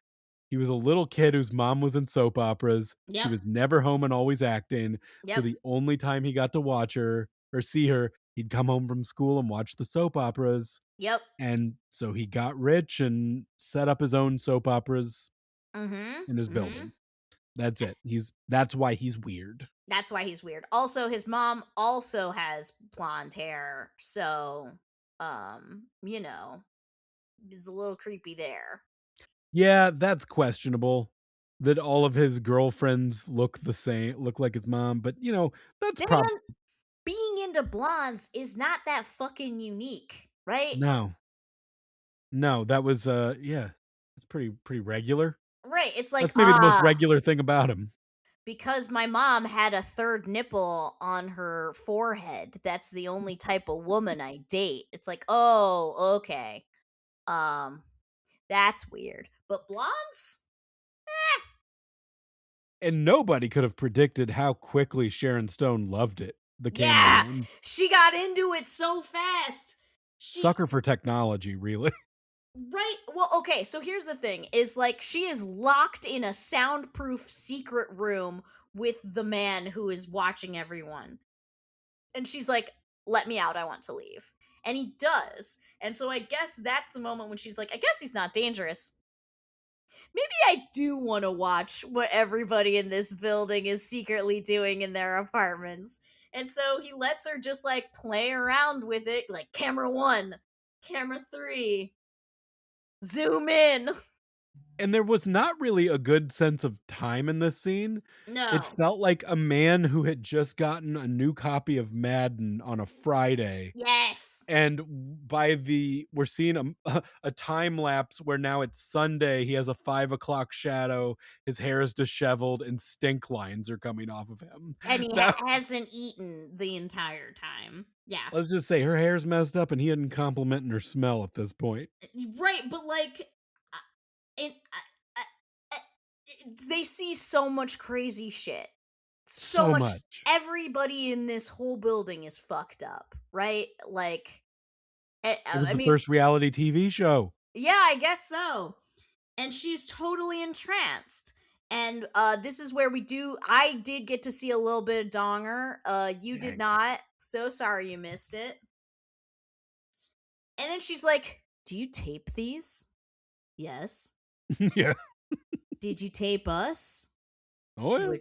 A: He was a little kid whose mom was in soap operas. She
C: Yep.
A: was never home and always acting. So
B: Yep.
A: the only time he got to watch her or see her, he'd come home from school and watch the soap operas.
B: Yep.
A: And so he got rich and set up his own soap operas
B: Mm-hmm.
A: in his building. That's it. That's why he's weird.
B: That's why he's weird. Also, his mom also has blonde hair, so you know, it's a little creepy there.
A: Yeah, that's questionable. That all of his girlfriends look the same, look like his mom, but that's
B: Then
A: probably
B: again, being into blondes is not that fucking unique, right?
A: no. No, that was yeah. It's pretty regular.
B: Right. It's like,
A: That's maybe the most regular thing about him.
B: because my mom had a third nipple on her forehead, that's the only type of woman I date. It's like, oh, okay. Um, that's weird. But blondes?
A: And nobody could have predicted how quickly Sharon Stone loved it. The camera
B: Yeah,
A: one.
B: she got into it
C: So fast. She
A: Sucker for technology, really.
C: right.
B: Well, okay, so here's the thing is like she is locked in a soundproof secret room with the man who is watching everyone. And she's like, "Let me out, I want to leave." And he does. And so I guess that's the moment when she's like, "I guess he's not dangerous. Maybe I do want to watch what everybody in this building is secretly doing in their apartments." And so he lets her just like play around with it, like camera 1, camera 3, zoom in.
A: And there was not really a good sense of time in this scene. It
C: No.
A: felt like a man who had just gotten a new copy of Madden on a Friday.
B: Yes.
A: And we're seeing a time lapse where now it's Sunday. He has a 5 o'clock shadow. His hair is disheveled, and stink lines are coming off of him.
B: And he
A: That,
B: hasn't eaten.
C: The entire time. Yeah.
A: let's just say her hair's messed up, and he isn't complimenting her smell at this point.
C: Right, but like it
B: They see so much crazy shit. So
A: So
B: much.
A: much.
B: Everybody in this whole building is fucked up, right? Like,
A: It was
B: I
A: the
B: mean,
A: first reality TV show.
B: yeah, I guess so.
C: so. And she's totally entranced.
B: And this is where I did get to see a little bit of Donger. You did
A: Dang.
B: not. So sorry you missed it. And then she's like, "Do you tape these?"
C: Yes.
A: Yeah.
C: Did you tape us?
A: Oh, yeah.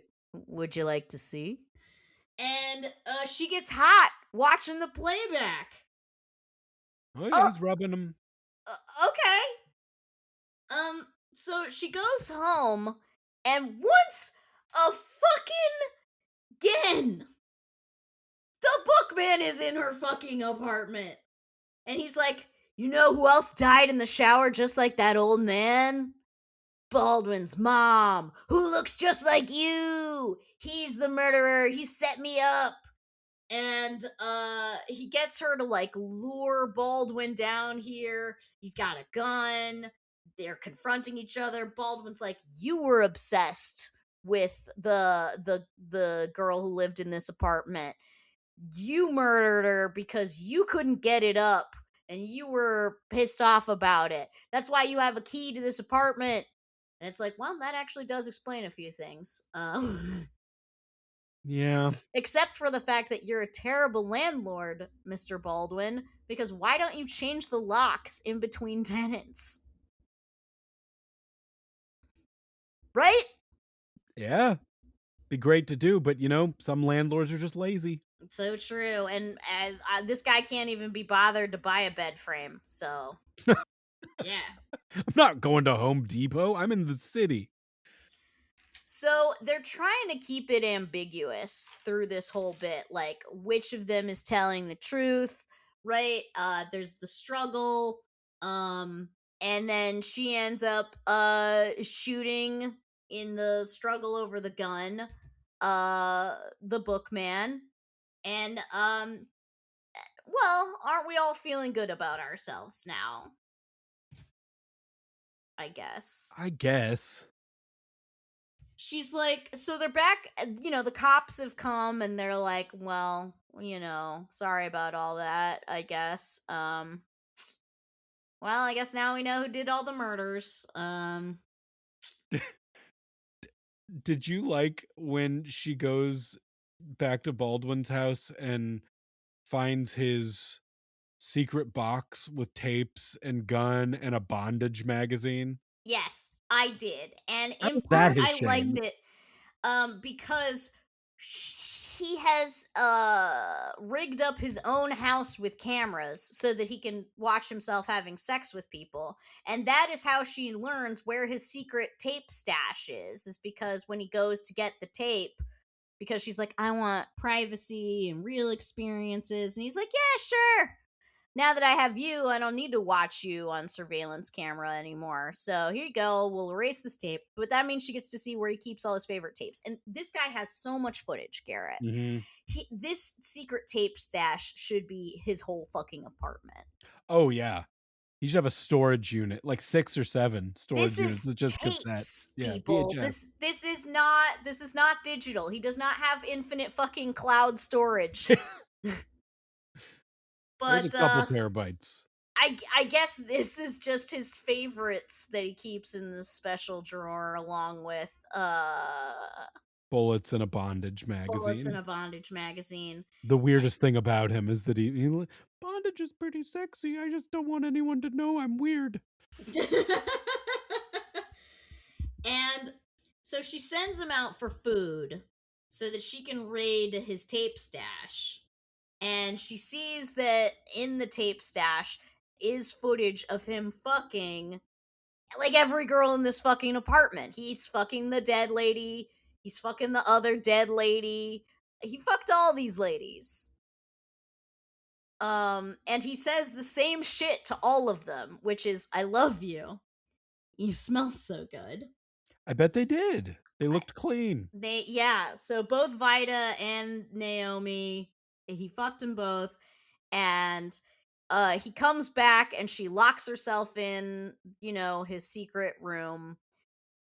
B: Would you like to see?
C: And
B: She gets hot watching the
C: playback.
A: Oh, yeah. He's rubbing them.
B: Okay. So she goes home, and once again, the bookman is in her fucking apartment. And he's like, "You know who else died in the shower just like that old man? Baldwin's mom, who looks just like you. He's the murderer. He set me up." And he gets her to like lure Baldwin down here. He's got a gun. They're confronting each other. Baldwin's like, "You were obsessed with the girl who lived in this apartment. You murdered her because you couldn't get it up and you were pissed off about it. That's why you have a key to this apartment." And it's like, well, that actually does explain a few things.
A: Yeah.
B: Except for the fact that you're a terrible landlord, Mr. Baldwin, because why don't you change the locks in between tenants? Right?
A: Yeah. Be great to do, but some landlords are just lazy.
B: So true. And this guy can't even be bothered to buy a bed frame. So,
C: Yeah.
A: I'm not going to Home Depot. I'm in the city.
B: so they're trying to keep it ambiguous through this whole bit, like which of them is telling the truth, right? There's the struggle, and then she ends up shooting in the struggle over the gun, the bookman, and well, aren't we all feeling good about ourselves now? I guess.
A: I guess.
B: She's like, so they're back, the cops have come and they're like, "Well, sorry about all that, I guess. Well, I guess now we know who did all the murders."
A: Did you like when she goes back to Baldwin's house and finds his secret box with tapes and gun and a bondage magazine?
B: Yes, I did. And
A: How
B: in
A: was that
B: part
A: his
B: I liked
A: shame?
B: it because he has rigged up his own house with cameras so that he can watch himself having sex with people. And that is how she learns where his secret tape stash is because when he goes to get the tape, because she's like, "I want privacy and real experiences." And he's like, "Yeah, sure." now that I have you, I don't need to watch you on surveillance camera anymore. So here you go. We'll erase this tape. But that means she gets to see where he keeps all his favorite tapes. And this guy has so much footage, Garrett.
A: Mm-hmm.
B: This secret tape stash should be his whole fucking apartment.
A: Oh yeah, he should have a storage unit, like 6 or 7
B: This
A: storage units.
B: is
A: It's just
B: tapes,
A: cassettes. Yeah,
B: people.
A: VHS.
B: This is not digital. He does not have infinite fucking cloud storage.
A: There's
B: But
A: a couple terabytes.
B: I guess this is just his favorites that he keeps in this special drawer, along with
A: Bullets in a Bondage
C: Bullets in
A: magazine.
C: a Bondage magazine.
A: The weirdest thing about him is that bondage is pretty sexy. I just don't want anyone to know I'm weird.
C: And so she sends him out for food so that she can raid his tape stash.
B: and she sees that in the tape stash is footage of him fucking like every girl in this fucking apartment. He's fucking the dead lady, he's fucking the other dead lady. He fucked all these ladies. And he says the same shit to all of them, which is, I love you. You smell so good.
A: I bet they did. They looked clean.
B: So both Vida and Naomi, he fucked them both, and he comes back and she locks herself in, his secret room,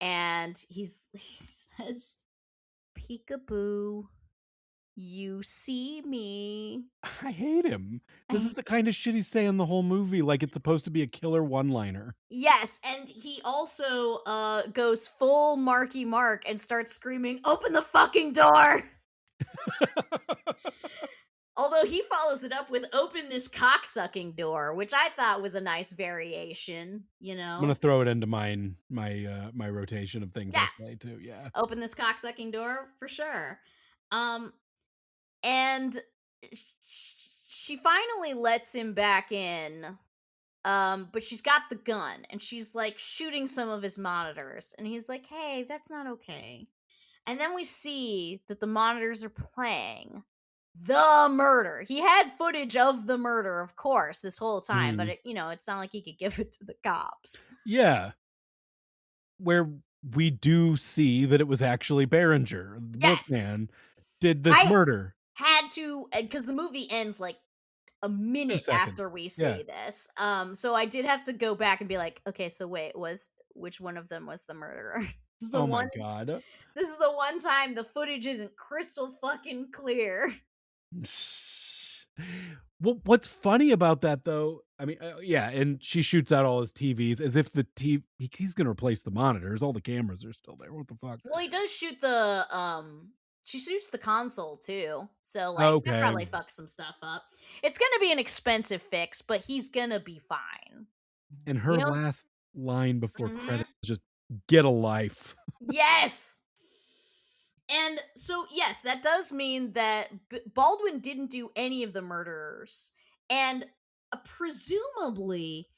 B: and he says, "Peekaboo, you see me."
A: I hate him. This is the kind of shit he's saying the whole movie, like it's supposed to be a killer one-liner.
B: Yes, and he also goes full Marky Mark and starts screaming, "Open the fucking door!" Although he follows it up with "Open this cocksucking door," which I thought was a nice variation,
A: I'm gonna throw it into my rotation of things
B: Yeah.
A: I say too. Yeah.
C: Open this cocksucking door for sure.
B: And she finally lets him back in. But she's got the gun and she's like shooting some of his monitors, and he's like, "Hey, that's not okay." And then we see that the monitors are playing the murder. He had footage of the murder, of course, this whole time, but it's not like he could give it to the cops.
A: Yeah. Where we do see that it was actually Berenger, the
B: Yes.
A: bookman, did this murder.
B: Had to, because the movie ends like a minute after we say this. So I did have to go back and be like, okay, so wait, which one of them was the murderer?
A: My god.
B: This is the one time the footage isn't crystal fucking clear.
A: Well, what's funny about that though, I mean, and she shoots out all his TVs as if he's gonna replace the monitors. All the cameras are still there. What the fuck?
B: Well, he does shoot she shoots the console too. So that probably fucks some stuff up. It's gonna be an expensive fix, but he's gonna be fine.
A: And her last line before credits is just, "Get a life."
B: Yes. And so, yes, that does mean that Baldwin didn't do any of the murderers. And presumably,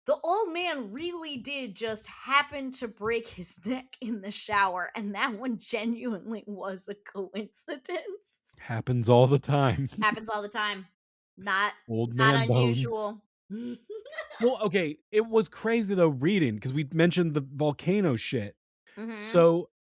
B: the old man really did just happen to break his neck in the shower. And that one genuinely was a coincidence.
A: Happens all the time.
B: Happens all the time. Not
A: Old man
B: unusual.
A: Well, okay, it was crazy though reading, because we mentioned the volcano shit.
B: Mhm.
A: So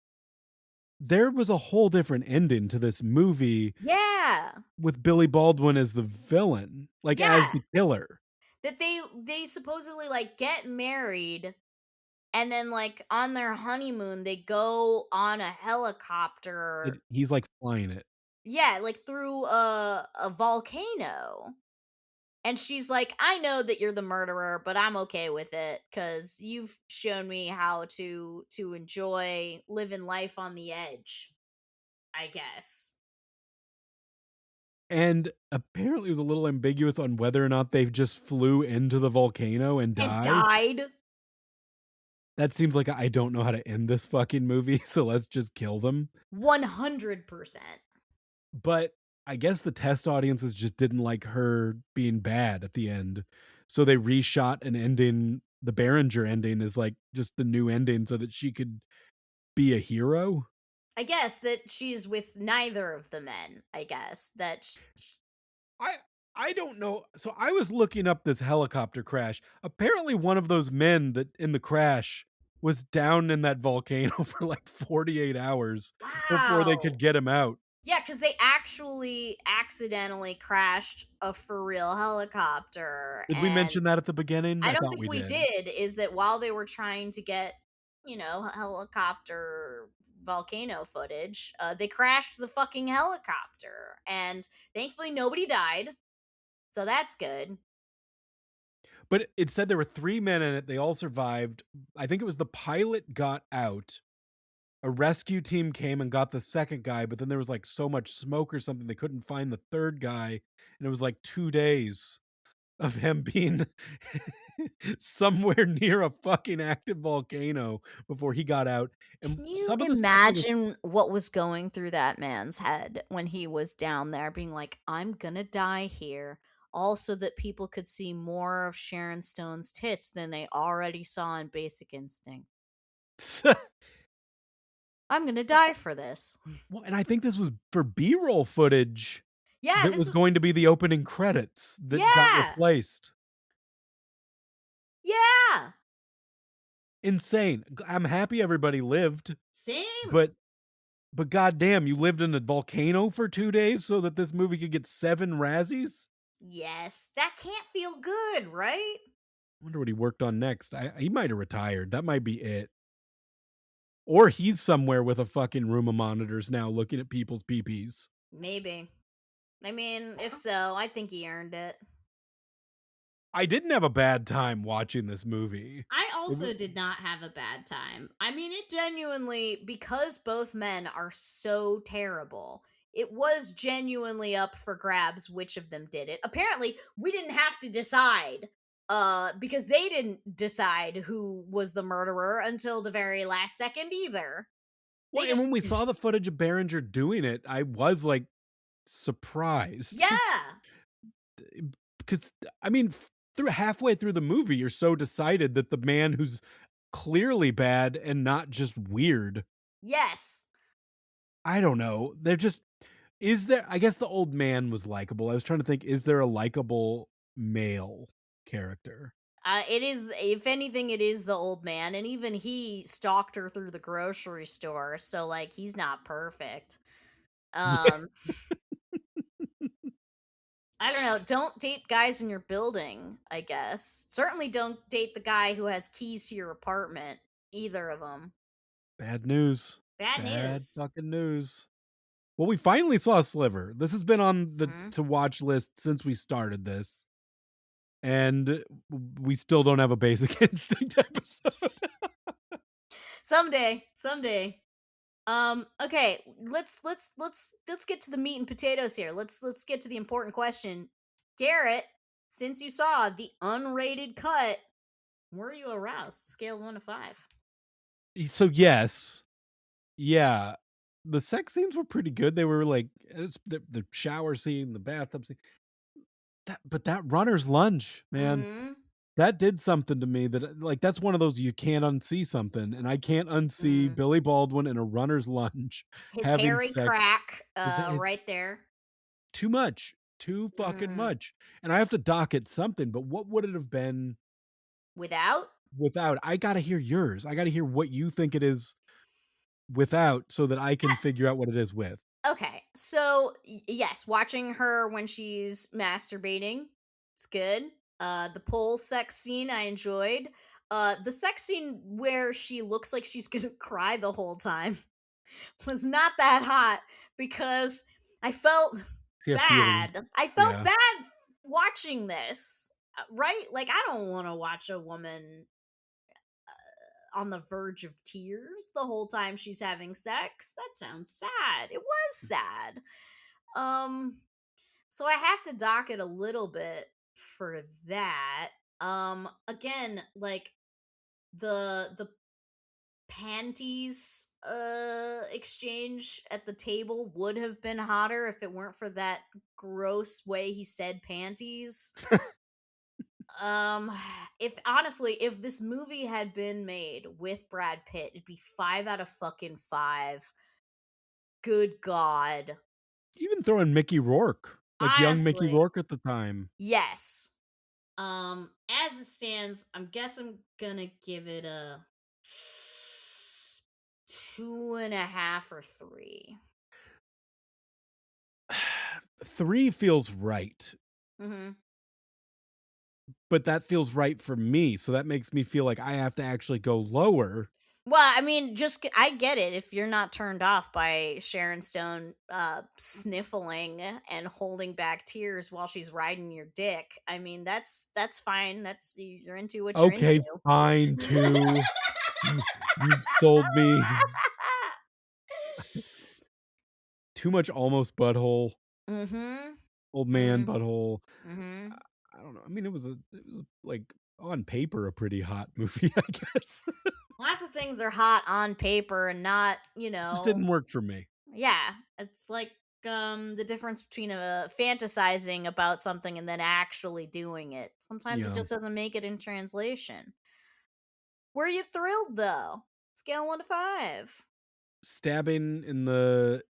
A: there was a whole different ending to this movie.
B: Yeah.
A: With Billy Baldwin as the villain, like as the killer.
B: That they supposedly get married, and then on their honeymoon they go on a helicopter.
A: He's flying it.
B: Yeah, through a volcano. And she's like, "I know that you're the murderer, but I'm okay with it because you've shown me how to enjoy living life on the edge, I guess."
A: And apparently it was a little ambiguous on whether or not they've just flew into the volcano and died. That seems like I don't know how to end this fucking movie, so let's just kill them.
B: 100%.
A: But I guess the test audiences just didn't like her being bad at the end. So they reshot an ending. The Berenger ending is just the new ending so that she could be a hero.
B: I guess that she's with neither of the men. I guess that
A: I don't know. So I was looking up this helicopter crash. Apparently, one of those men that in the crash was down in that volcano for like 48 hours before they could
B: Wow.
A: get him out.
B: Yeah, because they actually accidentally crashed a for real helicopter.
A: Did we
B: And
A: mention that at the beginning?
B: I
A: I
B: don't
A: thought
B: think
A: we
B: we
A: did.
B: did, is that while they were trying to get, helicopter volcano footage, they crashed the fucking helicopter. And thankfully, nobody died. So that's good.
A: But it said there were 3 men in it. They all survived. I think it was the pilot got out. A rescue team came and got the second guy, but then there was like so much smoke or something they couldn't find the third guy, and it was like 2 days of him being somewhere near a fucking active volcano before he got out. And
B: Can you
A: some of the stuff that was
B: imagine what was going through that man's head when he was down there being like, I'm gonna die here. Also, that people could see more of Sharon Stone's tits than they already saw in Basic Instinct. I'm gonna die for this.
A: well, and I think this was for B-roll footage
B: Yeah,
A: that
B: this
A: was
B: was.
A: going to be the opening credits that got
B: Yeah!
A: replaced.
B: Yeah!
A: Insane. I'm happy everybody lived,
C: Same.
A: but goddamn, you lived in a volcano for 2 days so that this movie could get 7 Razzies?
B: Yes, that can't feel good, right?
A: Wonder what he worked on next. He might have retired. That might be it. Or he's somewhere with a fucking room of monitors now looking at people's peepees.
B: Maybe. I mean, if so, I think he earned it.
A: I didn't have a bad time watching this movie.
C: I
A: It w
C: also did not have a bad time. I mean, it
B: Genuinely, because both men are so terrible, it was genuinely up for grabs which of them did it. Apparently, we didn't have to decide, because they didn't decide who was the murderer until the very last second either.
A: well,
B: They
A: and
B: just
A: when we saw the footage of Berenger doing it, I was like surprised.
B: yeah.
A: Because I mean, through halfway through the movie, you're so decided that the man who's clearly bad and not just weird.
B: Yes.
A: I don't know. They're just is there I guess the old man was likable. I was trying to think, is there a likable male character?
B: It is, if anything, it is the old man, and even he stalked her through the grocery store, so like he's not perfect. Um, I don't know. Don't date guys in your building, I guess. Certainly don't date the guy who has keys to your apartment. Either of them.
A: Bad news.
B: Bad
A: Bad
B: news.
A: fucking news. Well, we finally saw Sliver. This has been on the
B: Mhm.
A: to watch list since we started this. And we still don't have a Basic Instinct episode.
B: Someday, someday. Okay, let's get to the meat and potatoes here. Let's get to the important question. Garrett, since you saw the unrated cut, were you aroused? Scale of 1 to 5.
A: So yes. Yeah. The sex scenes were pretty good. They were like the shower scene, the bathtub scene. But that runner's lunge, man,
B: Mhm.
A: that did something to me that like that's one of those you can't unsee something, and I can't unsee
B: Mm.
A: Billy Baldwin in a runner's lunge
B: His
A: having
B: hairy
A: sex.
B: crack,
A: It's
B: right there.
A: too much, too fucking
B: Mhm.
A: much. And I have to dock it something, but what would it have been
B: Without?
A: without? I gotta hear yours. I gotta hear what you think it is without so that I can figure out what it is with.
B: Okay, so yes, watching her when she's masturbating, it's good. The pole sex scene I enjoyed. The sex scene where she looks like she's gonna cry the whole time was not that hot because I felt
A: See, I have feelings.
B: bad. I felt
A: Yeah.
B: bad watching this. Right? Like I don't want to watch a woman on the verge of tears the whole time she's having sex. That sounds sad. It was sad. Um so I have to dock it a little bit for that. Again, like the panties exchange at the table would have been hotter if it weren't for that gross way he said panties. Um, if honestly, if this movie had been made with Brad Pitt, it'd be 5 out of fucking 5. Good God.
A: Even throwing Mickey Rourke. Like young Mickey
C: Honestly,
A: Rourke at the time.
B: Yes.
C: as it stands, I guess I'm gonna give it a
B: 2.5 or 3.
A: 3 feels right,
B: Mm-hmm.
A: but that feels right for me, so that makes me feel like I have to actually go lower.
B: Well, I mean, I get it if you're not turned off by Sharon Stone sniffling and holding back tears while she's riding your dick. I mean, that's fine. You're into what you're into.
A: Okay, fine, 2. You've sold me. Too much almost butthole.
B: Mm-hmm.
A: Old man
B: Mm,
A: butthole.
B: mm-hmm.
A: I don't know. I mean, it was like on paper a pretty hot movie, I guess.
B: Lots of things are hot on paper and not,
A: Just didn't work for me.
B: yeah. It's like the difference between fantasizing about something and then actually doing it. Sometimes it
A: Yeah.
B: just doesn't make it in translation. Were you thrilled though? Scale 1 to 5.
A: Stabbing in the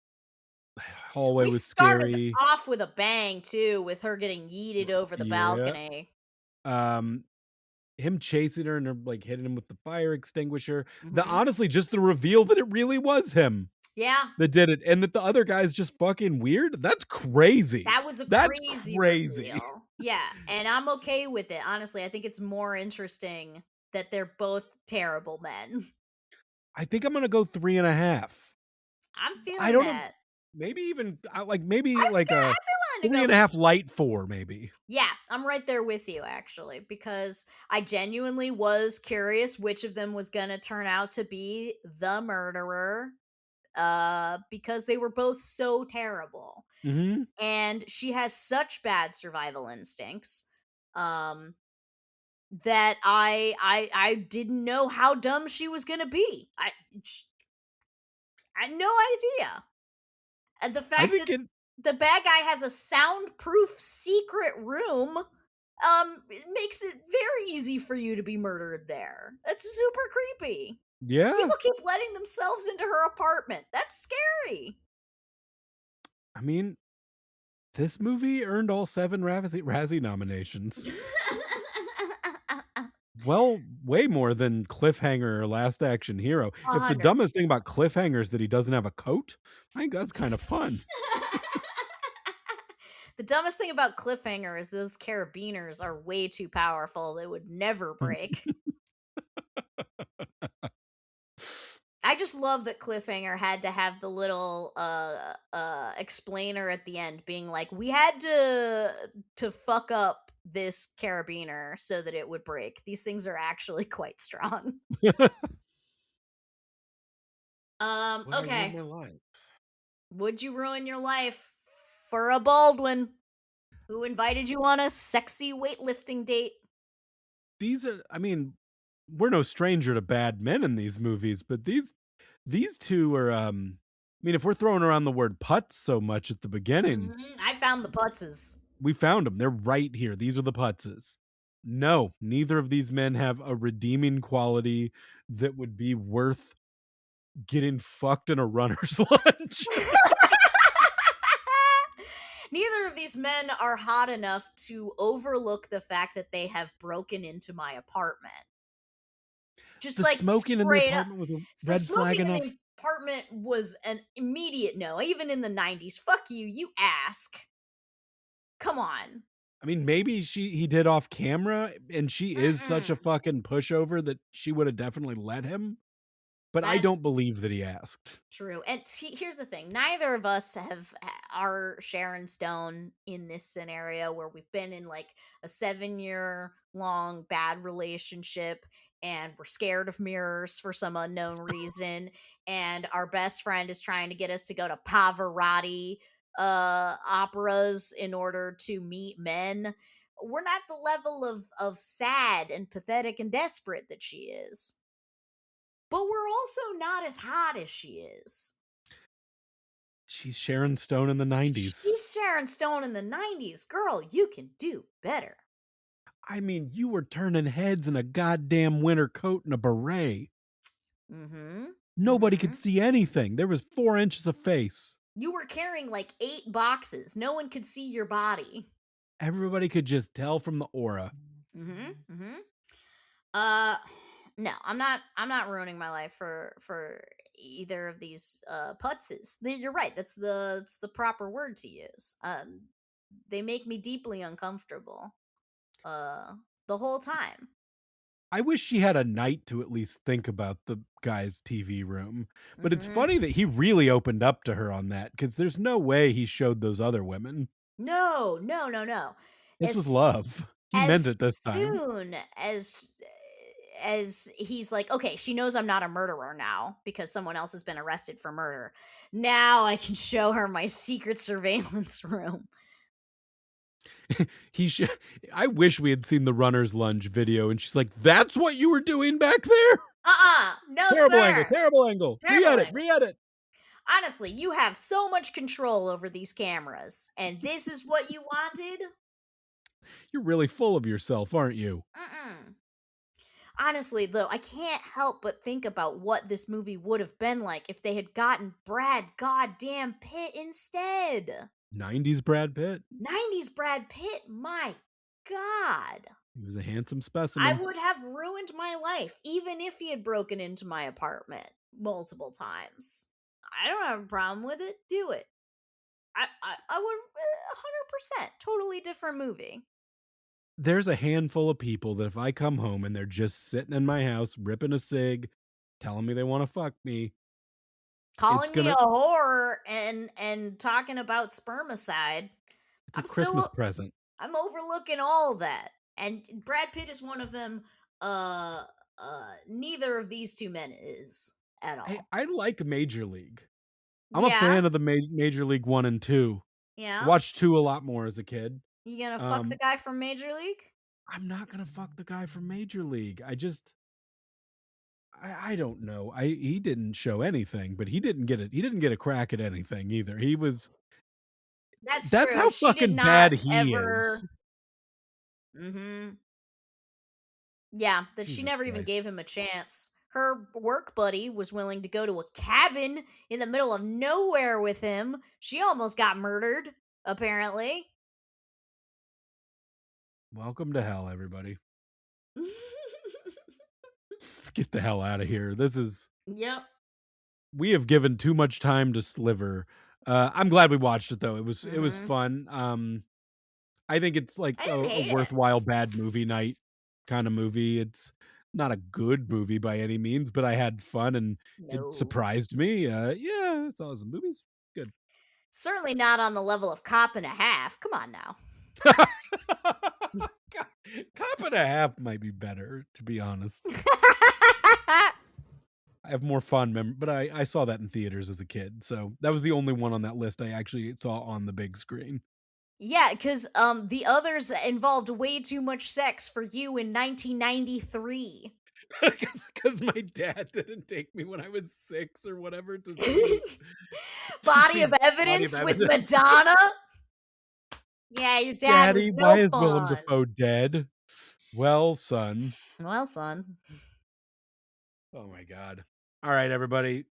A: hallway
B: We
A: was
B: started
A: scary.
B: off with a bang too, with her getting yeeted over the
A: Yeah.
B: balcony.
A: Um, him chasing her and her like hitting him with the fire extinguisher. The
B: Hmm.
A: honestly, just the reveal that it really was him
B: Yeah,
A: that did it, and that the other guy's just fucking weird. That's crazy.
B: that was a
A: That's
B: crazy
A: crazy.
B: reveal. Yeah, and I'm okay with it. Honestly, I think it's more interesting that they're both terrible men.
A: I think I'm gonna go 3.5.
B: I'm
A: I
B: feeling
A: don't know.
B: that.
A: Maybe even maybe like a
B: I'd be
A: three
B: willing
A: and
B: to
A: a
B: go.
A: half light 4, maybe.
B: Yeah, I'm right there with you actually because I genuinely was curious which of them was going to turn out to be the murderer because they were both so terrible.
A: Hmm.
B: And she has such bad survival instincts um that I didn't know how dumb she was going to be. I had no idea. And the
A: I
B: fact
A: think
B: that
A: it.
B: the bad guy has a soundproof secret room it makes it very easy for you to be murdered there. That's super creepy.
A: Yeah.
B: People keep letting themselves into her apartment. That's scary.
A: I mean, this movie earned all 7 Razzie nominations. Well, way more than Cliffhanger or Last Action Hero. If the
B: 100.
A: dumbest thing about Cliffhanger is that he doesn't have a coat, I think that's kind of fun.
B: The dumbest thing about Cliffhanger is those carabiners are way too powerful. They would never break. I just love that Cliffhanger had to have the little explainer at the end being like, we had to fuck up this carabiner so that it would break. These things are actually quite strong.
A: Would I ruin
B: Okay.
A: my life?
B: Would you ruin your life for a Baldwin who invited you on a sexy weightlifting date?
A: These are, I mean, we're no stranger to bad men in these movies, but these two are I mean, if we're throwing around the word putz so much at the beginning,
B: I found the putzes.
A: we found them. They're right here. These are the putzes. No, neither of these men have a redeeming quality that would be worth getting fucked in a runner's lunch.
B: Neither of these men are hot enough to overlook the fact that they have broken into my apartment. Just
A: The
B: like
A: smoking in the
B: straight up.
A: apartment was a
B: The
A: red flag
B: smoking in
A: enough.
B: the apartment was an immediate no, even in the 90s. Fuck you, you ask. Come on.
A: I mean, maybe he did off camera, and she is such a
B: Mm-mm.
A: fucking pushover that she would have definitely let him. But I
B: That's
A: don't believe that he asked.
B: true. And here's the thing: neither of us are Sharon Stone in this scenario where we've been in like a 7-year long bad relationship, and we're scared of mirrors for some unknown reason, and our best friend is trying to get us to go to Pavarotti operas in order to meet men. We're not the level of sad and pathetic and desperate that she is, but we're also not as hot as she is.
A: She's Sharon Stone in the 90s.
B: She's Sharon Stone in the 90s. Girl, you can do better.
A: I mean, you were turning heads in a goddamn winter coat and a beret.
B: Mm-hmm.
A: Nobody could see anything. There was 4 inches of face.
B: You were carrying like 8 boxes. No one could see your body.
A: Everybody could just tell from the aura.
B: Mm-hmm. Mm-hmm. Uh, no, I'm not ruining my life for either of these putzes. You're right. That's the proper word to use. They make me deeply uncomfortable. The whole time.
A: I wish she had a night to at least think about the guy's TV room. But it's
B: Mm-hmm.
A: funny that he really opened up to her on that, because there's no way he showed those other women.
B: No, no, no, no.
A: This was
B: As
A: love. He meant
B: as
A: it this time.
B: soon as he's like, okay, she knows I'm not a murderer now because someone else has been arrested for murder. Now I can show her my secret surveillance room.
A: He should. I wish we had seen the runner's lunge video, and she's like, "That's what you were doing back there."
B: No,
A: Terrible angle.
B: sir.
A: Terrible angle.
B: Terrible
A: Re-edit.
B: angle.
A: Re-edit.
B: Honestly, you have so much control over these cameras, and this is what you wanted?
A: You're really full of yourself, aren't you?
B: Mm-mm. Honestly, though, I can't help but think about what this movie would have been like if they had gotten Brad goddamn Pitt instead.
A: 90s Brad Pitt.
B: 90s Brad Pitt, my God.
A: He was a handsome
B: I
A: specimen.
B: would have ruined my life, even if he had broken into my apartment multiple times. I don't have a problem with it. Do it. I would 100%. Totally different movie.
A: There's a handful of people that if I come home and they're just sitting in my house ripping a cig, telling me they want to fuck me,
B: Calling me
A: gonna-
B: a whore and talking about spermicide.
A: it's a
B: I'm
A: Christmas
B: still
A: present.
B: I'm overlooking all that. And Brad Pitt is one of them. Neither of these two men is at all.
A: I like Major League. I'm
B: Yeah,
A: a fan of the Major League 1 and 2.
B: yeah.
A: Watched 2 a lot more as a kid.
B: You gonna fuck the guy from Major League?
A: I'm not gonna fuck the guy from Major League. I don't know. He didn't show anything, but he didn't get it. He didn't get a crack at anything either. He was.
B: That's
A: That's
B: true.
A: how
B: She did
A: fucking
B: not
A: bad he
B: ever.
A: is.
B: Mm-hmm. Yeah, that she
A: Jesus
B: never even
A: Christ.
B: gave him a chance. Her work buddy was willing to go to a cabin in the middle of nowhere with him. She almost got murdered, apparently.
A: Welcome to hell, everybody. Let's get the hell out of here.
C: Yep.
A: We have given too much time to Sliver. I'm glad we watched it though. It was
B: Mhm.
A: fun. I think it's like
B: I didn't hate
A: a
B: it.
A: worthwhile bad movie night kind of movie. It's not a good movie by any means, but I had fun and
B: No.
A: it surprised me. Yeah, I saw some movies. Good.
B: Certainly not on the level of Cop and a Half. Come on now.
A: Cop and a Half might be better, to be honest. I have more fond memory, but I saw that in theaters as a kid, so that was the only one on that list I actually saw on the big screen.
B: Yeah, because the others involved way too much sex for you in 1993.
A: Because my dad didn't take me when I was 6 or whatever to see
B: Body of
A: Body
B: Evidence
A: of
B: with
A: Evidence.
B: Madonna. Yeah, your dad
A: Daddy,
B: was no
A: why is
B: fun.
A: Willem Dafoe dead? Well, son.
B: Well, son.
A: Oh my God. All right, everybody.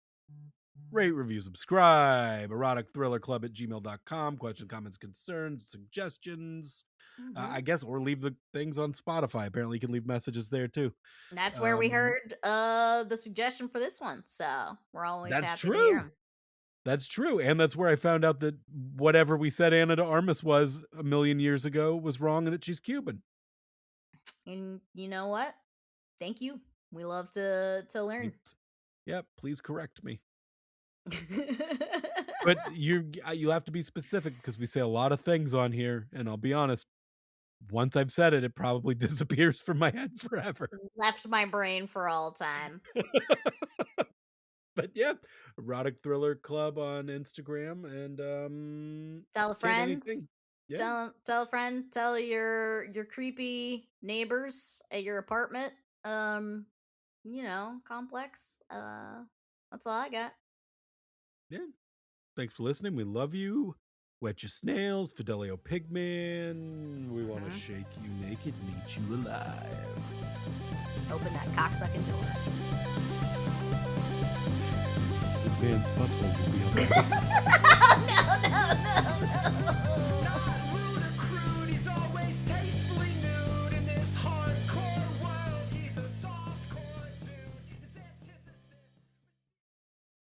A: Rate, review, subscribe. Erotic Thriller Club at gmail.com. Question, comments, concerns, suggestions. I guess, or leave the things on Spotify. Apparently, you can leave messages there too.
B: That's where we heard the suggestion for this one. So we're always
A: That's
B: happy to hear
A: true.
B: 'em.
A: That's true. And that's where I found out that whatever we said Anna de Armas was a million years ago was wrong and that she's Cuban.
B: And you know what? Thank you. We love to learn.
A: Thanks. Yep, please correct me. But you have to be specific because we say a lot of things on here, and I'll be honest, once I've said it, it probably disappears from my head forever.
B: Left my brain for all time.
A: But yeah, Erotic Thriller Club on Instagram, and
B: Tell a
A: can't
B: friend.
A: anything. Yeah.
B: Tell a friend. Tell your creepy neighbors at your apartment. Complex. That's all I got.
A: Yeah. Thanks for listening. We love you. Wet your snails, Fidelio Pigman. We want to shake you naked and eat you alive.
B: Open that cocksucking door.
A: This man's butthole will be on the